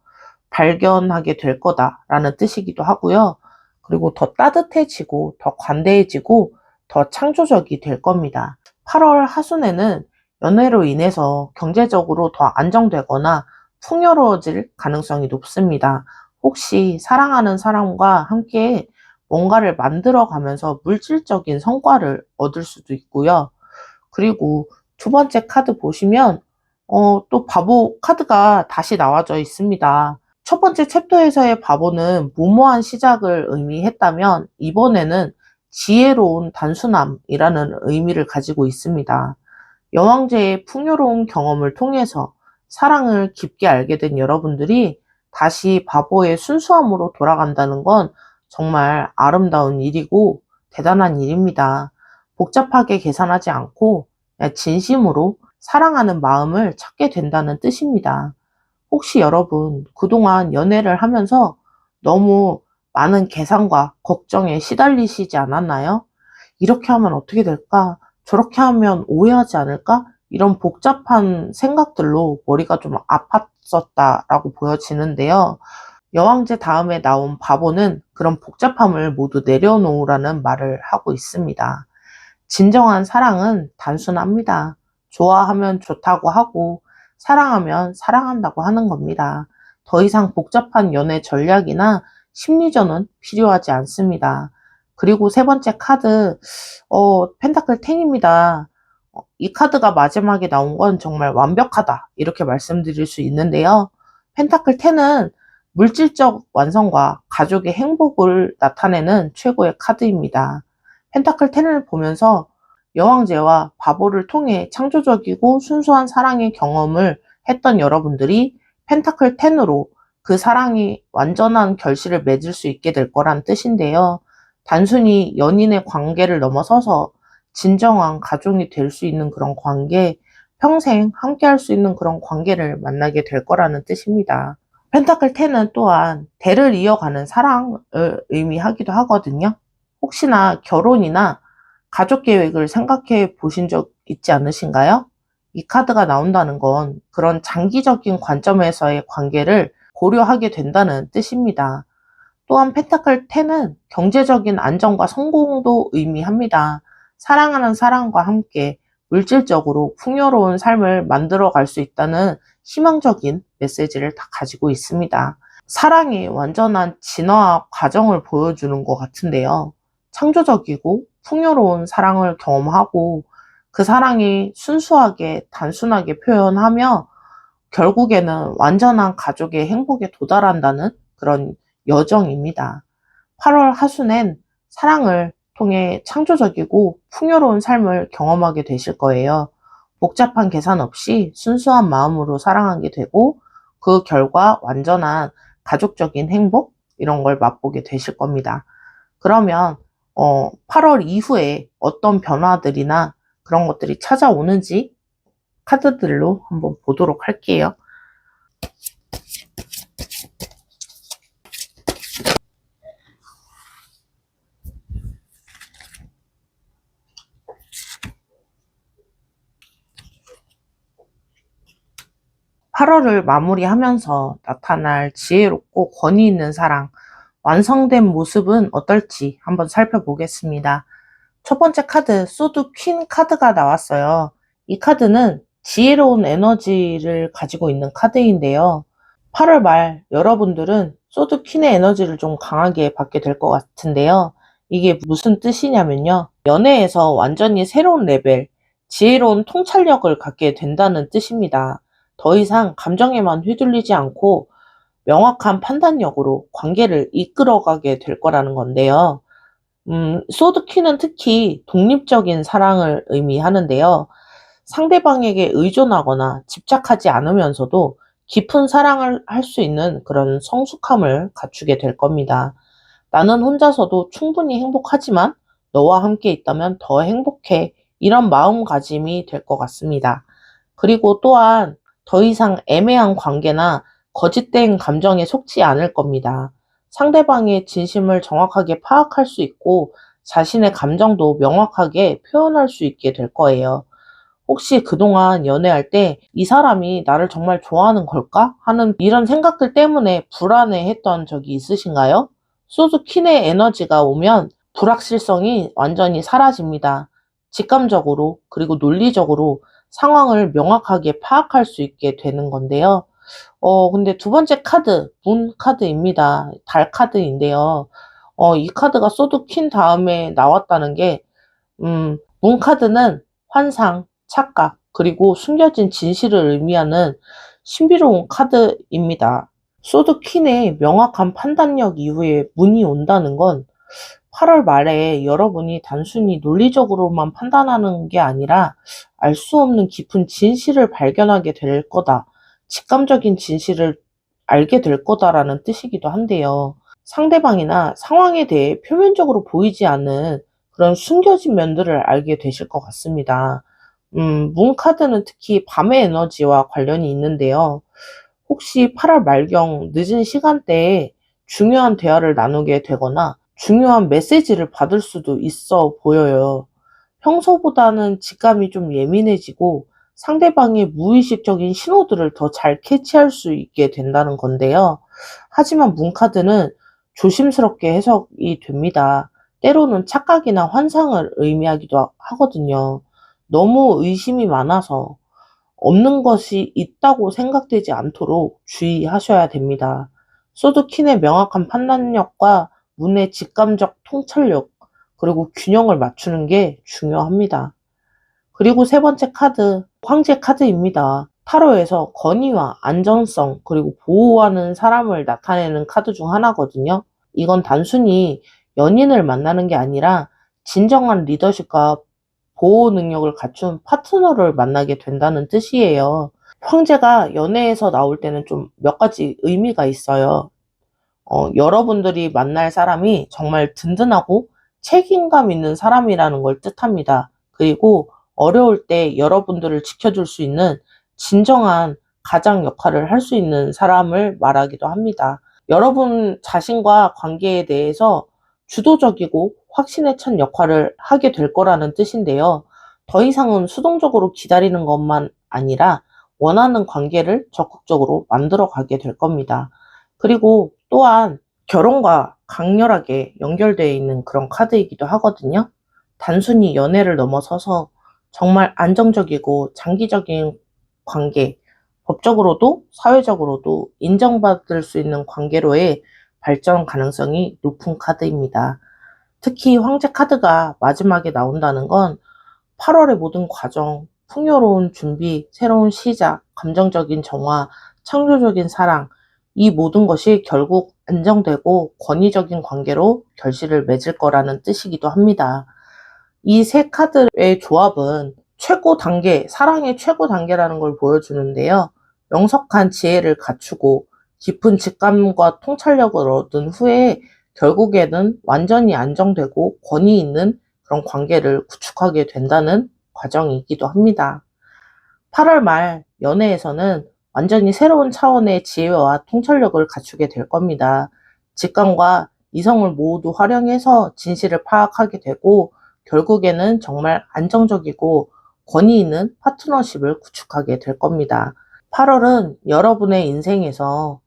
S1: 발견하게 될 거다라는 뜻이기도 하고요. 그리고 더 따뜻해지고 더 관대해지고 더 창조적이 될 겁니다. 8월 하순에는 연애로 인해서 경제적으로 더 안정되거나 풍요로워질 가능성이 높습니다. 혹시 사랑하는 사람과 함께 뭔가를 만들어 가면서 물질적인 성과를 얻을 수도 있고요. 그리고 두 번째 카드 보시면 또 바보 카드가 다시 나와져 있습니다. 첫 번째 챕터에서의 바보는 무모한 시작을 의미했다면 이번에는 지혜로운 단순함이라는 의미를 가지고 있습니다. 여왕제의 풍요로운 경험을 통해서 사랑을 깊게 알게 된 여러분들이 다시 바보의 순수함으로 돌아간다는 건 정말 아름다운 일이고 대단한 일입니다. 복잡하게 계산하지 않고 진심으로 사랑하는 마음을 찾게 된다는 뜻입니다. 혹시 여러분 그동안 연애를 하면서 너무 많은 계산과 걱정에 시달리시지 않았나요? 이렇게 하면 어떻게 될까? 저렇게 하면 오해하지 않을까? 이런 복잡한 생각들로 머리가 좀 아팠었다라고 보여지는데요. 여왕제 다음에 나온 바보는 그런 복잡함을 모두 내려놓으라는 말을 하고 있습니다. 진정한 사랑은 단순합니다. 좋아하면 좋다고 하고 사랑하면 사랑한다고 하는 겁니다. 더 이상 복잡한 연애 전략이나 심리전은 필요하지 않습니다. 그리고 세 번째 카드, 펜타클 10입니다. 이 카드가 마지막에 나온 건 정말 완벽하다. 이렇게 말씀드릴 수 있는데요. 펜타클 10은 물질적 완성과 가족의 행복을 나타내는 최고의 카드입니다. 펜타클 10을 보면서 여왕제와 바보를 통해 창조적이고 순수한 사랑의 경험을 했던 여러분들이 펜타클 10으로 그 사랑이 완전한 결실을 맺을 수 있게 될 거란 뜻인데요. 단순히 연인의 관계를 넘어서서 진정한 가족이 될 수 있는 그런 관계, 평생 함께 할 수 있는 그런 관계를 만나게 될 거라는 뜻입니다. 펜타클 10은 또한 대를 이어가는 사랑을 의미하기도 하거든요. 혹시나 결혼이나 가족 계획을 생각해 보신 적 있지 않으신가요? 이 카드가 나온다는 건 그런 장기적인 관점에서의 관계를 고려하게 된다는 뜻입니다. 또한 펜타클 10은 경제적인 안정과 성공도 의미합니다. 사랑하는 사람과 함께 물질적으로 풍요로운 삶을 만들어 갈 수 있다는 희망적인 메시지를 다 가지고 있습니다. 사랑의 완전한 진화 과정을 보여주는 것 같은데요. 창조적이고 풍요로운 사랑을 경험하고 그 사랑이 순수하게 단순하게 표현하며 결국에는 완전한 가족의 행복에 도달한다는 그런 여정입니다. 8월 하순엔 사랑을 통해 창조적이고 풍요로운 삶을 경험하게 되실 거예요. 복잡한 계산 없이 순수한 마음으로 사랑하게 되고 그 결과 완전한 가족적인 행복 이런 걸 맛보게 되실 겁니다. 그러면 8월 이후에 어떤 변화들이나 그런 것들이 찾아오는지 카드들로 한번 보도록 할게요. 8월을 마무리하면서 나타날 지혜롭고 권위 있는 사랑, 완성된 모습은 어떨지 한번 살펴보겠습니다. 첫 번째 카드, 소드 퀸 카드가 나왔어요. 이 카드는 지혜로운 에너지를 가지고 있는 카드인데요. 8월 말 여러분들은 소드 퀸의 에너지를 좀 강하게 받게 될 것 같은데요. 이게 무슨 뜻이냐면요. 연애에서 완전히 새로운 레벨, 지혜로운 통찰력을 갖게 된다는 뜻입니다. 더 이상 감정에만 휘둘리지 않고 명확한 판단력으로 관계를 이끌어가게 될 거라는 건데요. 소드키는 특히 독립적인 사랑을 의미하는데요. 상대방에게 의존하거나 집착하지 않으면서도 깊은 사랑을 할 수 있는 그런 성숙함을 갖추게 될 겁니다. 나는 혼자서도 충분히 행복하지만 너와 함께 있다면 더 행복해. 이런 마음가짐이 될 것 같습니다. 그리고 또한 더 이상 애매한 관계나 거짓된 감정에 속지 않을 겁니다. 상대방의 진심을 정확하게 파악할 수 있고 자신의 감정도 명확하게 표현할 수 있게 될 거예요. 혹시 그동안 연애할 때 이 사람이 나를 정말 좋아하는 걸까? 하는 이런 생각들 때문에 불안해했던 적이 있으신가요? 소드 퀸의 에너지가 오면 불확실성이 완전히 사라집니다. 직감적으로 그리고 논리적으로 상황을 명확하게 파악할 수 있게 되는 건데요. 근데 두 번째 카드, 문 카드입니다. 달 카드인데요. 이 카드가 소드 퀸 다음에 나왔다는 게, 문 카드는 환상, 착각, 그리고 숨겨진 진실을 의미하는 신비로운 카드입니다. 소드 퀸의 명확한 판단력 이후에 문이 온다는 건 8월 말에 여러분이 단순히 논리적으로만 판단하는 게 아니라 알 수 없는 깊은 진실을 발견하게 될 거다. 직감적인 진실을 알게 될 거다라는 뜻이기도 한데요. 상대방이나 상황에 대해 표면적으로 보이지 않는 그런 숨겨진 면들을 알게 되실 것 같습니다. 문 카드는 특히 밤의 에너지와 관련이 있는데요. 혹시 8월 말경 늦은 시간대에 중요한 대화를 나누게 되거나 중요한 메시지를 받을 수도 있어 보여요. 평소보다는 직감이 좀 예민해지고 상대방의 무의식적인 신호들을 더 잘 캐치할 수 있게 된다는 건데요. 하지만 문카드는 조심스럽게 해석이 됩니다. 때로는 착각이나 환상을 의미하기도 하거든요. 너무 의심이 많아서 없는 것이 있다고 생각되지 않도록 주의하셔야 됩니다. 소드킨의 명확한 판단력과 문의 직감적 통찰력, 그리고 균형을 맞추는 게 중요합니다. 그리고 세 번째 카드, 황제 카드입니다. 타로에서 권위와 안정성, 그리고 보호하는 사람을 나타내는 카드 중 하나거든요. 이건 단순히 연인을 만나는 게 아니라 진정한 리더십과 보호 능력을 갖춘 파트너를 만나게 된다는 뜻이에요. 황제가 연애에서 나올 때는 좀 몇 가지 의미가 있어요. 여러분들이 만날 사람이 정말 든든하고 책임감 있는 사람이라는 걸 뜻합니다. 그리고 어려울 때 여러분들을 지켜줄 수 있는 진정한 가장 역할을 할 수 있는 사람을 말하기도 합니다. 여러분 자신과 관계에 대해서 주도적이고 확신에 찬 역할을 하게 될 거라는 뜻인데요. 더 이상은 수동적으로 기다리는 것만 아니라 원하는 관계를 적극적으로 만들어 가게 될 겁니다. 그리고 또한 결혼과 강렬하게 연결되어 있는 그런 카드이기도 하거든요. 단순히 연애를 넘어서서 정말 안정적이고 장기적인 관계, 법적으로도 사회적으로도 인정받을 수 있는 관계로의 발전 가능성이 높은 카드입니다. 특히 황제 카드가 마지막에 나온다는 건 8월의 모든 과정, 풍요로운 준비, 새로운 시작, 감정적인 정화, 창조적인 사랑, 이 모든 것이 결국 안정되고 권위적인 관계로 결실을 맺을 거라는 뜻이기도 합니다. 이 세 카드의 조합은 최고 단계, 사랑의 최고 단계라는 걸 보여주는데요. 명석한 지혜를 갖추고 깊은 직감과 통찰력을 얻은 후에 결국에는 완전히 안정되고 권위 있는 그런 관계를 구축하게 된다는 과정이기도 합니다. 8월 말 연애에서는 완전히 새로운 차원의 지혜와 통찰력을 갖추게 될 겁니다. 직감과 이성을 모두 활용해서 진실을 파악하게 되고 결국에는 정말 안정적이고 권위 있는 파트너십을 구축하게 될 겁니다. 8월은 여러분의 인생에서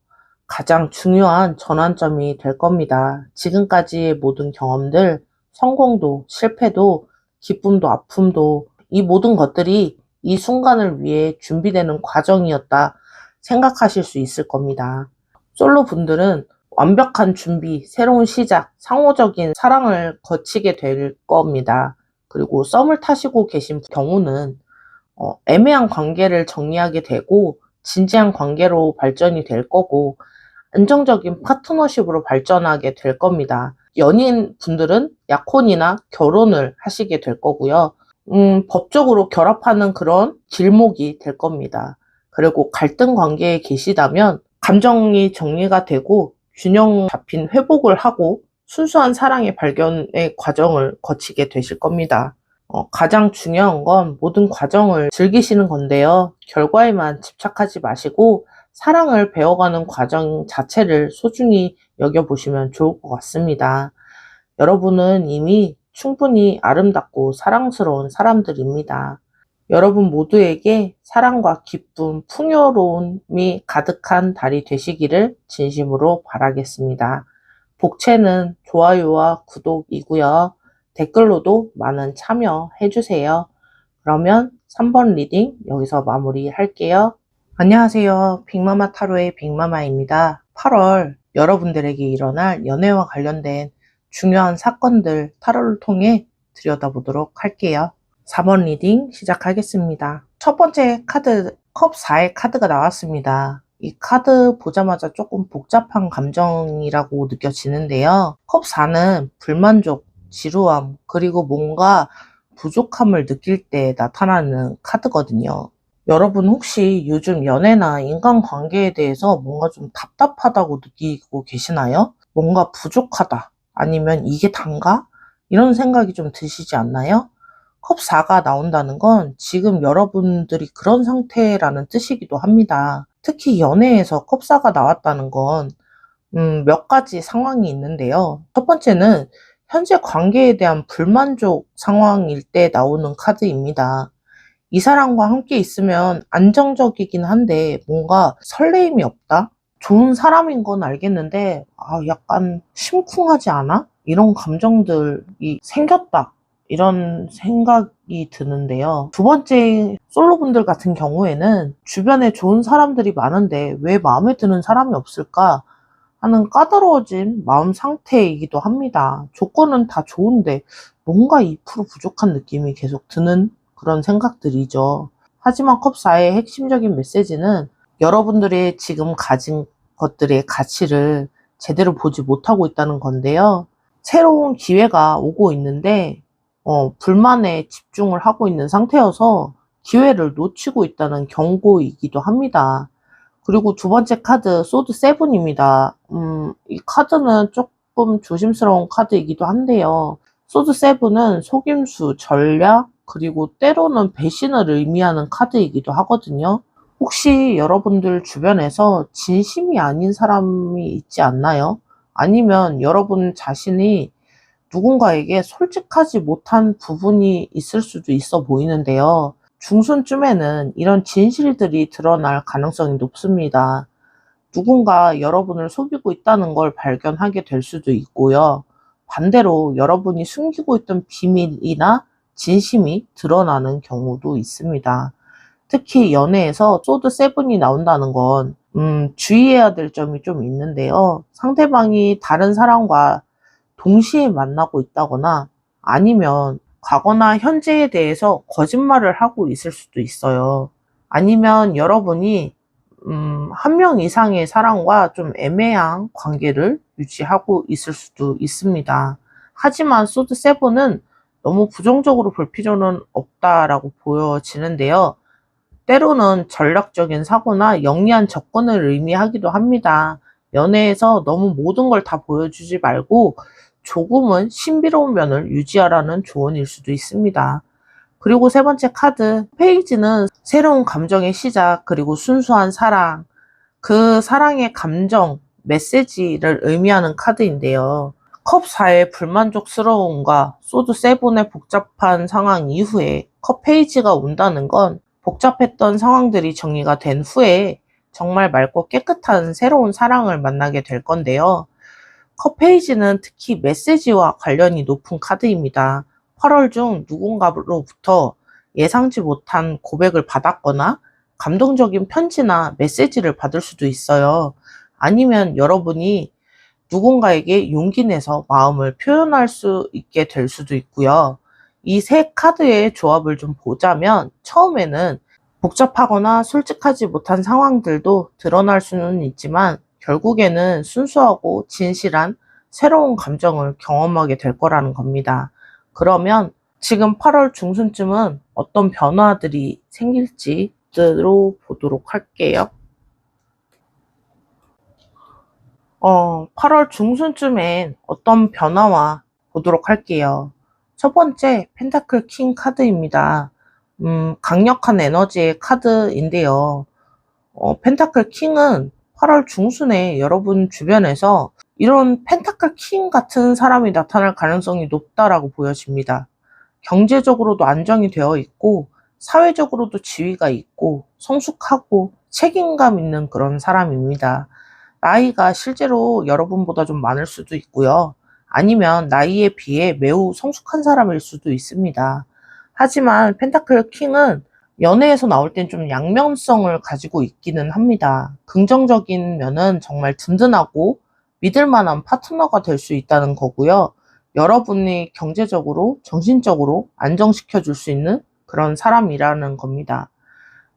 S1: 가장 중요한 전환점이 될 겁니다. 지금까지의 모든 경험들, 성공도, 실패도, 기쁨도, 아픔도, 이 모든 것들이 이 순간을 위해 준비되는 과정이었다 생각하실 수 있을 겁니다. 솔로 분들은 완벽한 준비, 새로운 시작, 상호적인 사랑을 거치게 될 겁니다. 그리고 썸을 타시고 계신 경우는 애매한 관계를 정리하게 되고 진지한 관계로 발전이 될 거고 안정적인 파트너십으로 발전하게 될 겁니다. 연인 분들은 약혼이나 결혼을 하시게 될 거고요. 법적으로 결합하는 그런 길목이 될 겁니다. 그리고 갈등 관계에 계시다면 감정이 정리가 되고 균형 잡힌 회복을 하고 순수한 사랑의 발견의 과정을 거치게 되실 겁니다. 가장 중요한 건 모든 과정을 즐기시는 건데요. 결과에만 집착하지 마시고 사랑을 배워가는 과정 자체를 소중히 여겨보시면 좋을 것 같습니다. 여러분은 이미 충분히 아름답고 사랑스러운 사람들입니다. 여러분 모두에게 사랑과 기쁨, 풍요로움이 가득한 달이 되시기를 진심으로 바라겠습니다. 복채는 좋아요와 구독이고요. 댓글로도 많은 참여해주세요. 그러면 3번 리딩 여기서 마무리할게요. 안녕하세요. 빅마마 타로의 빅마마입니다. 8월 여러분들에게 일어날 연애와 관련된 중요한 사건들 타로를 통해 들여다보도록 할게요. 4번 리딩 시작하겠습니다. 첫 번째 카드, 컵 4의 카드가 나왔습니다. 이 카드 보자마자 조금 복잡한 감정이라고 느껴지는데요. 컵 4는 불만족, 지루함, 그리고 뭔가 부족함을 느낄 때 나타나는 카드거든요. 여러분 혹시 요즘 연애나 인간관계에 대해서 뭔가 좀 답답하다고 느끼고 계시나요? 뭔가 부족하다. 아니면 이게 단가? 이런 생각이 좀 드시지 않나요? 컵 4가 나온다는 건 지금 여러분들이 그런 상태라는 뜻이기도 합니다. 특히 연애에서 컵 4가 나왔다는 건 몇 가지 상황이 있는데요. 첫 번째는 현재 관계에 대한 불만족 상황일 때 나오는 카드입니다. 이 사람과 함께 있으면 안정적이긴 한데 뭔가 설레임이 없다? 좋은 사람인 건 알겠는데 약간 심쿵하지 않아? 이런 감정들이 생겼다. 이런 생각이 드는데요. 두 번째 솔로분들 같은 경우에는 주변에 좋은 사람들이 많은데 왜 마음에 드는 사람이 없을까 하는 까다로워진 마음 상태이기도 합니다. 조건은 다 좋은데 뭔가 2% 부족한 느낌이 계속 드는 그런 생각들이죠. 하지만 컵4의 핵심적인 메시지는 여러분들이 지금 가진 것들의 가치를 제대로 보지 못하고 있다는 건데요. 새로운 기회가 오고 있는데 불만에 집중을 하고 있는 상태여서 기회를 놓치고 있다는 경고이기도 합니다. 그리고 두 번째 카드 소드 세븐입니다. 이 카드는 조금 조심스러운 카드이기도 한데요. 소드 세븐은 속임수, 전략, 그리고 때로는 배신을 의미하는 카드이기도 하거든요. 혹시 여러분들 주변에서 진심이 아닌 사람이 있지 않나요? 아니면 여러분 자신이 누군가에게 솔직하지 못한 부분이 있을 수도 있어 보이는데요. 중순쯤에는 이런 진실들이 드러날 가능성이 높습니다. 누군가 여러분을 속이고 있다는 걸 발견하게 될 수도 있고요. 반대로 여러분이 숨기고 있던 비밀이나 진심이 드러나는 경우도 있습니다. 특히 연애에서 소드 세븐이 나온다는 건 주의해야 될 점이 좀 있는데요. 상대방이 다른 사람과 동시에 만나고 있다거나 아니면 과거나 현재에 대해서 거짓말을 하고 있을 수도 있어요. 아니면 여러분이 한 명 이상의 사람과 좀 애매한 관계를 유지하고 있을 수도 있습니다. 하지만 소드 세븐은 너무 부정적으로 볼 필요는 없다라고 보여지는데요. 때로는 전략적인 사고나 영리한 접근을 의미하기도 합니다. 연애에서 너무 모든 걸 다 보여주지 말고 조금은 신비로운 면을 유지하라는 조언일 수도 있습니다. 그리고 세 번째 카드, 페이지는 새로운 감정의 시작, 그리고 순수한 사랑, 그 사랑의 감정, 메시지를 의미하는 카드인데요. 컵 4의 불만족스러움과 소드 세븐의 복잡한 상황 이후에 컵 페이지가 온다는 건 복잡했던 상황들이 정리가 된 후에 정말 맑고 깨끗한 새로운 사랑을 만나게 될 건데요. 컵 페이지는 특히 메시지와 관련이 높은 카드입니다. 8월 중 누군가로부터 예상치 못한 고백을 받았거나 감동적인 편지나 메시지를 받을 수도 있어요. 아니면 여러분이 누군가에게 용기 내서 마음을 표현할 수 있게 될 수도 있고요. 이 세 카드의 조합을 좀 보자면 처음에는 복잡하거나 솔직하지 못한 상황들도 드러날 수는 있지만 결국에는 순수하고 진실한 새로운 감정을 경험하게 될 거라는 겁니다. 그러면 지금 8월 중순쯤은 어떤 변화들이 생길지 로 보도록 할게요. 8월 중순쯤엔 어떤 변화와 보도록 할게요. 첫 번째, 펜타클 킹 카드입니다. 강력한 에너지의 카드인데요. 펜타클 킹은 8월 중순에 여러분 주변에서 이런 펜타클 킹 같은 사람이 나타날 가능성이 높다라고 보여집니다. 경제적으로도 안정이 되어 있고, 사회적으로도 지위가 있고, 성숙하고 책임감 있는 그런 사람입니다. 나이가 실제로 여러분보다 좀 많을 수도 있고요. 아니면 나이에 비해 매우 성숙한 사람일 수도 있습니다. 하지만 펜타클 킹은 연애에서 나올 땐 좀 양면성을 가지고 있기는 합니다. 긍정적인 면은 정말 든든하고 믿을 만한 파트너가 될 수 있다는 거고요. 여러분이 경제적으로, 정신적으로 안정시켜 줄 수 있는 그런 사람이라는 겁니다.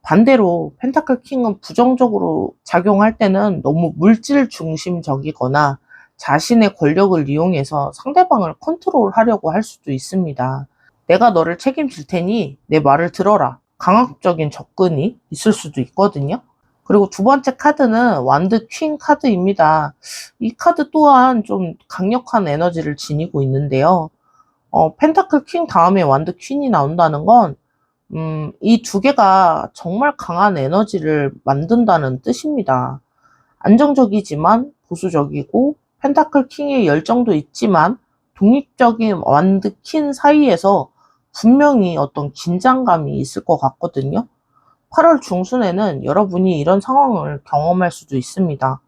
S1: 반대로 펜타클 킹은 부정적으로 작용할 때는 너무 물질 중심적이거나 자신의 권력을 이용해서 상대방을 컨트롤하려고 할 수도 있습니다. 내가 너를 책임질 테니 내 말을 들어라. 강압적인 접근이 있을 수도 있거든요. 그리고 두 번째 카드는 완드 퀸 카드입니다. 이 카드 또한 좀 강력한 에너지를 지니고 있는데요. 펜타클 킹 다음에 완드 퀸이 나온다는 건 이 두 개가 정말 강한 에너지를 만든다는 뜻입니다. 안정적이지만 보수적이고 펜타클 킹의 열정도 있지만 독립적인 완드 퀸 사이에서 분명히 어떤 긴장감이 있을 것 같거든요. 8월 중순에는 여러분이 이런 상황을 경험할 수도 있습니다.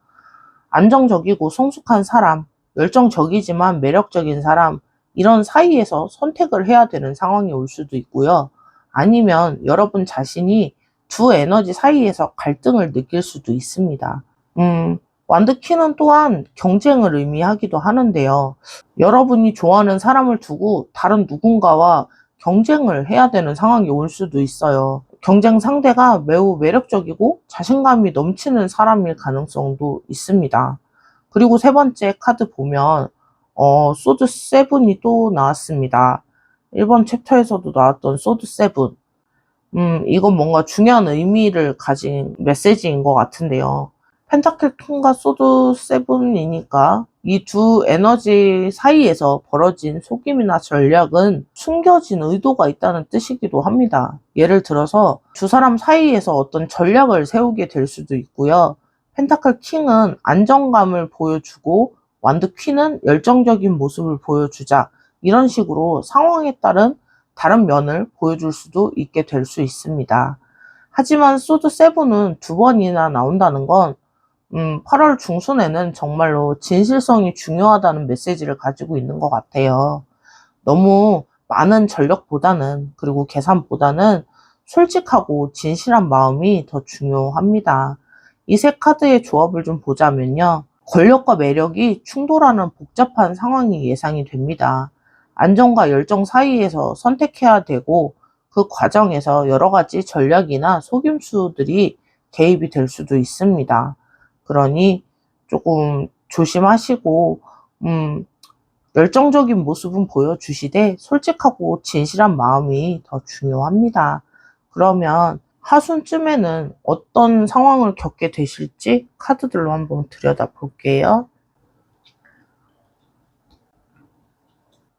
S1: 안정적이고 성숙한 사람, 열정적이지만 매력적인 사람, 이런 사이에서 선택을 해야 되는 상황이 올 수도 있고요. 아니면 여러분 자신이 두 에너지 사이에서 갈등을 느낄 수도 있습니다. 완드키는 또한 경쟁을 의미하기도 하는데요. 여러분이 좋아하는 사람을 두고 다른 누군가와 경쟁을 해야 되는 상황이 올 수도 있어요. 경쟁 상대가 매우 매력적이고 자신감이 넘치는 사람일 가능성도 있습니다. 그리고 세 번째 카드 보면 소드 세븐이 또 나왔습니다. 1번 챕터에서도 나왔던 소드 세븐. 이건 뭔가 중요한 의미를 가진 메시지인 것 같은데요. 펜타클 킹과 소드 세븐이니까 이 두 에너지 사이에서 벌어진 속임이나 전략은 숨겨진 의도가 있다는 뜻이기도 합니다. 예를 들어서 두 사람 사이에서 어떤 전략을 세우게 될 수도 있고요. 펜타클 킹은 안정감을 보여주고 완드 퀸은 열정적인 모습을 보여주자. 이런 식으로 상황에 따른 다른 면을 보여줄 수도 있게 될 수 있습니다. 하지만 소드 세븐은 두 번이나 나온다는 건 8월 중순에는 정말로 진실성이 중요하다는 메시지를 가지고 있는 것 같아요. 너무 많은 전력보다는, 그리고 계산보다는 솔직하고 진실한 마음이 더 중요합니다. 이 세 카드의 조합을 좀 보자면요. 권력과 매력이 충돌하는 복잡한 상황이 예상이 됩니다. 안정과 열정 사이에서 선택해야 되고, 그 과정에서 여러 가지 전략이나 속임수들이 개입이 될 수도 있습니다. 그러니 조금 조심하시고, 열정적인 모습은 보여주시되 솔직하고 진실한 마음이 더 중요합니다. 그러면 하순쯤에는 어떤 상황을 겪게 되실지 카드들로 한번 들여다볼게요.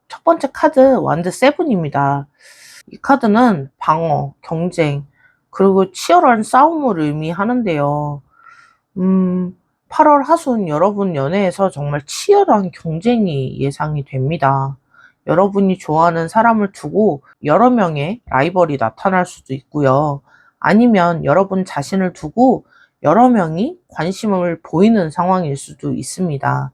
S1: 첫 번째 카드 완드 세븐입니다. 이 카드는 방어, 경쟁, 그리고 치열한 싸움을 의미하는데요. 8월 하순 여러분 연애에서 정말 치열한 경쟁이 예상이 됩니다. 여러분이 좋아하는 사람을 두고 여러 명의 라이벌이 나타날 수도 있고요. 아니면 여러분 자신을 두고 여러 명이 관심을 보이는 상황일 수도 있습니다.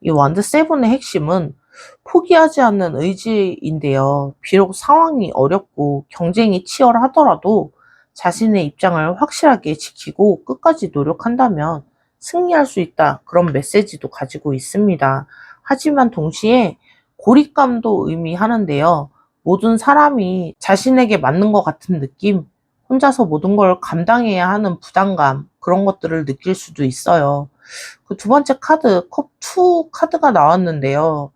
S1: 이 완드 세븐의 핵심은 포기하지 않는 의지인데요. 비록 상황이 어렵고 경쟁이 치열하더라도 자신의 입장을 확실하게 지키고 끝까지 노력한다면 승리할 수 있다. 그런 메시지도 가지고 있습니다. 하지만 동시에 고립감도 의미하는데요. 모든 사람이 자신에게 맞는 것 같은 느낌, 혼자서 모든 걸 감당해야 하는 부담감, 그런 것들을 느낄 수도 있어요. 그 두 번째 카드, 컵2 카드가 나왔는데요.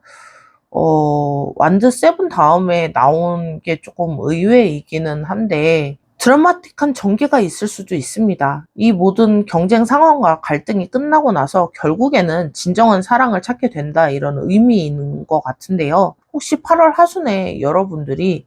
S1: 완드 세븐 다음에 나온 게 조금 의외이기는 한데, 드라마틱한 전개가 있을 수도 있습니다. 이 모든 경쟁 상황과 갈등이 끝나고 나서 결국에는 진정한 사랑을 찾게 된다, 이런 의미인 것 같은데요. 혹시 8월 하순에 여러분들이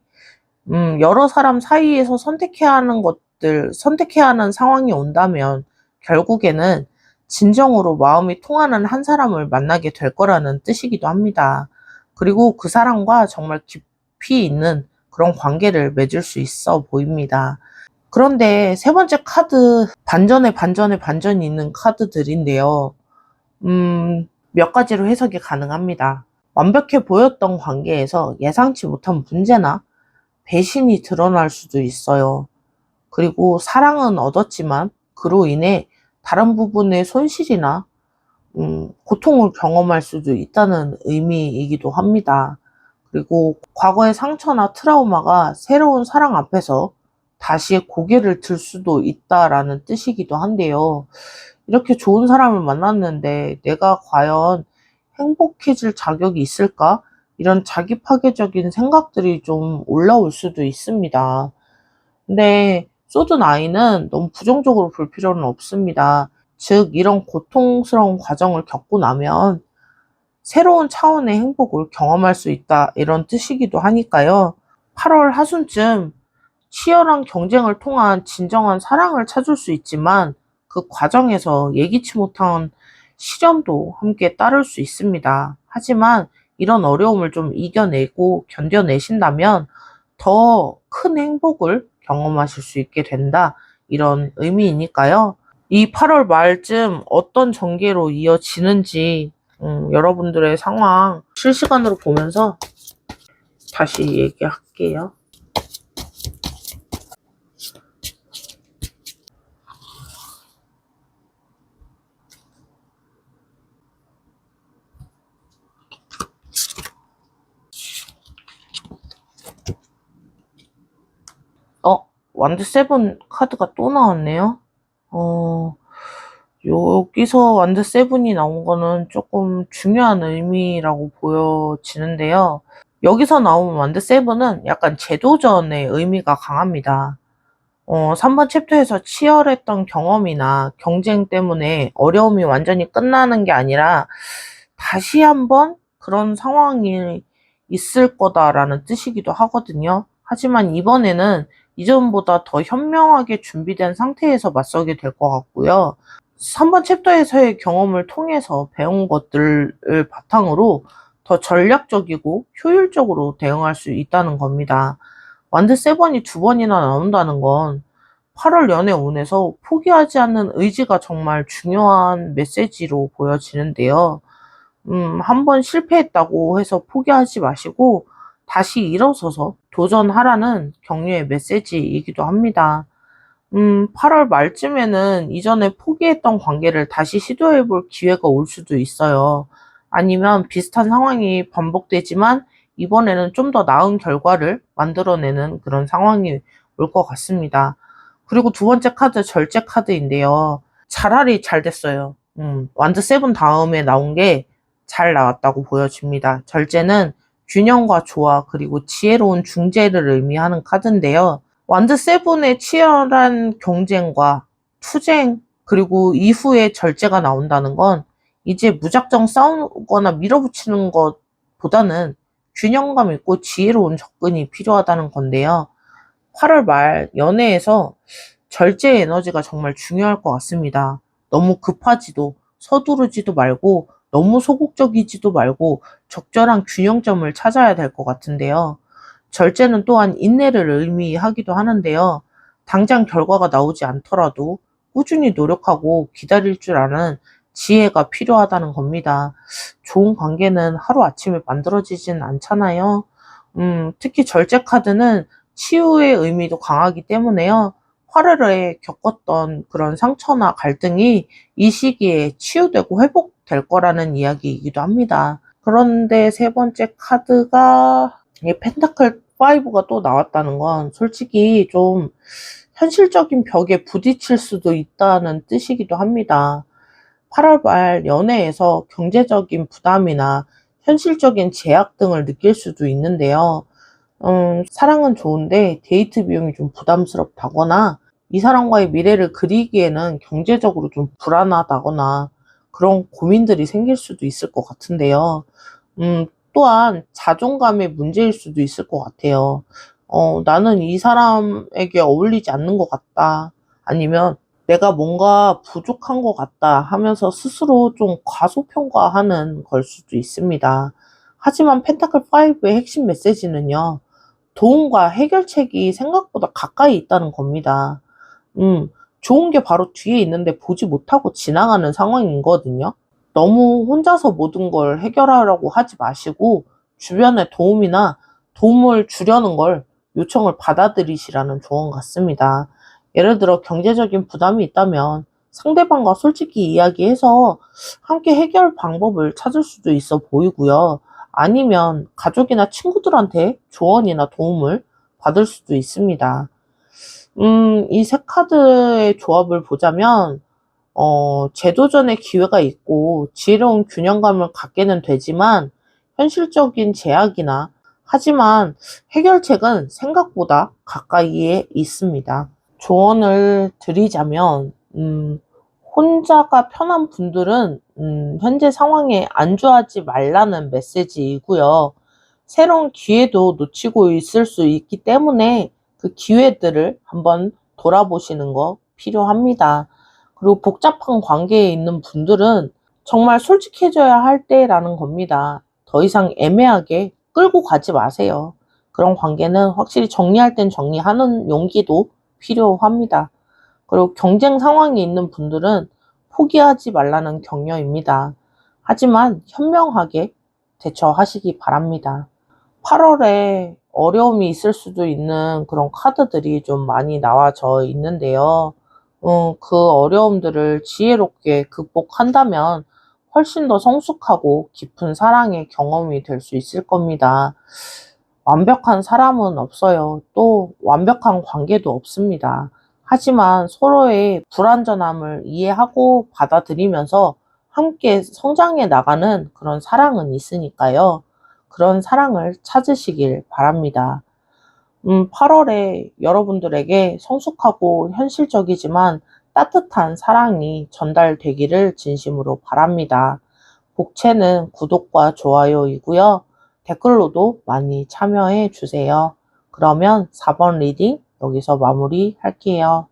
S1: 여러 사람 사이에서 선택해야 하는 상황이 온다면 결국에는 진정으로 마음이 통하는 한 사람을 만나게 될 거라는 뜻이기도 합니다. 그리고 그 사람과 정말 깊이 있는 그런 관계를 맺을 수 있어 보입니다. 그런데 세 번째 카드, 반전이 있는 카드들인데요. 몇 가지로 해석이 가능합니다. 완벽해 보였던 관계에서 예상치 못한 문제나 배신이 드러날 수도 있어요. 그리고 사랑은 얻었지만 그로 인해 다른 부분의 손실이나 고통을 경험할 수도 있다는 의미이기도 합니다. 그리고 과거의 상처나 트라우마가 새로운 사랑 앞에서 다시 고개를 들 수도 있다라는 뜻이기도 한데요. 이렇게 좋은 사람을 만났는데 내가 과연 행복해질 자격이 있을까? 이런 자기 파괴적인 생각들이 좀 올라올 수도 있습니다. 근데 소드9은 너무 부정적으로 볼 필요는 없습니다. 즉, 이런 고통스러운 과정을 겪고 나면 새로운 차원의 행복을 경험할 수 있다, 이런 뜻이기도 하니까요. 8월 하순쯤 치열한 경쟁을 통한 진정한 사랑을 찾을 수 있지만 그 과정에서 예기치 못한 시련도 함께 따를 수 있습니다. 하지만 이런 어려움을 좀 이겨내고 견뎌내신다면 더 큰 행복을 경험하실 수 있게 된다, 이런 의미이니까요. 이 8월 말쯤 어떤 전개로 이어지는지 여러분들의 상황 실시간으로 보면서 다시 얘기할게요. 완드 세븐 카드가 또 나왔네요. 여기서 완드 세븐이 나온 거는 조금 중요한 의미라고 보여지는데요. 여기서 나온 완드 세븐은 약간 재도전의 의미가 강합니다. 3번 챕터에서 치열했던 경험이나 경쟁 때문에 어려움이 완전히 끝나는 게 아니라 다시 한번 그런 상황이 있을 거다라는 뜻이기도 하거든요. 하지만 이번에는 이전보다 더 현명하게 준비된 상태에서 맞서게 될 것 같고요. 3번 챕터에서의 경험을 통해서 배운 것들을 바탕으로 더 전략적이고 효율적으로 대응할 수 있다는 겁니다. 완드 세번이 두 번이나 나온다는 건 8월 연애 운에서 포기하지 않는 의지가 정말 중요한 메시지로 보여지는데요. 한번 실패했다고 해서 포기하지 마시고 다시 일어서서 도전하라는 격려의 메시지이기도 합니다. 8월 말쯤에는 이전에 포기했던 관계를 다시 시도해 볼 기회가 올 수도 있어요. 아니면 비슷한 상황이 반복되지만 이번에는 좀 더 나은 결과를 만들어내는 그런 상황이 올 것 같습니다. 그리고 두 번째 카드 절제 카드인데요. 차라리 잘 됐어요. 완드 세븐 다음에 나온 게 잘 나왔다고 보여집니다. 절제는 균형과 조화 그리고 지혜로운 중재를 의미하는 카드인데요. 완드 세븐의 치열한 경쟁과 투쟁 그리고 이후에 절제가 나온다는 건 이제 무작정 싸우거나 밀어붙이는 것보다는 균형감 있고 지혜로운 접근이 필요하다는 건데요. 8월 말 연애에서 절제 에너지가 정말 중요할 것 같습니다. 너무 급하지도 서두르지도 말고 너무 소극적이지도 말고 적절한 균형점을 찾아야 될 것 같은데요. 절제는 또한 인내를 의미하기도 하는데요. 당장 결과가 나오지 않더라도 꾸준히 노력하고 기다릴 줄 아는 지혜가 필요하다는 겁니다. 좋은 관계는 하루아침에 만들어지진 않잖아요. 특히 절제 카드는 치유의 의미도 강하기 때문에요. 8월에 겪었던 그런 상처나 갈등이 이 시기에 치유되고 회복될 거라는 이야기이기도 합니다. 그런데 세 번째 카드가 펜타클 5가 또 나왔다는 건 솔직히 좀 현실적인 벽에 부딪힐 수도 있다는 뜻이기도 합니다. 8월 말 연애에서 경제적인 부담이나 현실적인 제약 등을 느낄 수도 있는데요. 사랑은 좋은데 데이트 비용이 좀 부담스럽다거나 이 사람과의 미래를 그리기에는 경제적으로 좀 불안하다거나 그런 고민들이 생길 수도 있을 것 같은데요. 또한 자존감의 문제일 수도 있을 것 같아요. 나는 이 사람에게 어울리지 않는 것 같다. 아니면 내가 뭔가 부족한 것 같다 하면서 스스로 좀 과소평가하는 걸 수도 있습니다. 하지만 펜타클 5의 핵심 메시지는요. 도움과 해결책이 생각보다 가까이 있다는 겁니다. 좋은 게 바로 뒤에 있는데 보지 못하고 지나가는 상황이거든요. 너무 혼자서 모든 걸 해결하려고 하지 마시고 주변에 도움이나 도움을 주려는 걸 요청을 받아들이시라는 조언 같습니다. 예를 들어 경제적인 부담이 있다면 상대방과 솔직히 이야기해서 함께 해결 방법을 찾을 수도 있어 보이고요. 아니면 가족이나 친구들한테 조언이나 도움을 받을 수도 있습니다. 이 세 카드의 조합을 보자면 재도전의 기회가 있고 지혜로운 균형감을 갖게는 되지만 현실적인 제약이나 하지만 해결책은 생각보다 가까이에 있습니다. 조언을 드리자면, 혼자가 편한 분들은, 현재 상황에 안주하지 말라는 메시지이고요. 새로운 기회도 놓치고 있을 수 있기 때문에 그 기회들을 한번 돌아보시는 거 필요합니다. 그리고 복잡한 관계에 있는 분들은 정말 솔직해져야 할 때라는 겁니다. 더 이상 애매하게 끌고 가지 마세요. 그런 관계는 확실히 정리할 땐 정리하는 용기도 필요합니다. 그리고 경쟁 상황에 있는 분들은 포기하지 말라는 격려입니다. 하지만 현명하게 대처하시기 바랍니다. 8월에 어려움이 있을 수도 있는 그런 카드들이 좀 많이 나와져 있는데요. 그 어려움들을 지혜롭게 극복한다면 훨씬 더 성숙하고 깊은 사랑의 경험이 될 수 있을 겁니다. 완벽한 사람은 없어요. 또 완벽한 관계도 없습니다. 하지만 서로의 불완전함을 이해하고 받아들이면서 함께 성장해 나가는 그런 사랑은 있으니까요. 그런 사랑을 찾으시길 바랍니다. 8월에 여러분들에게 성숙하고 현실적이지만 따뜻한 사랑이 전달되기를 진심으로 바랍니다. 복채는 구독과 좋아요이고요. 댓글로도 많이 참여해 주세요. 그러면 4번 리딩 여기서 마무리 할게요.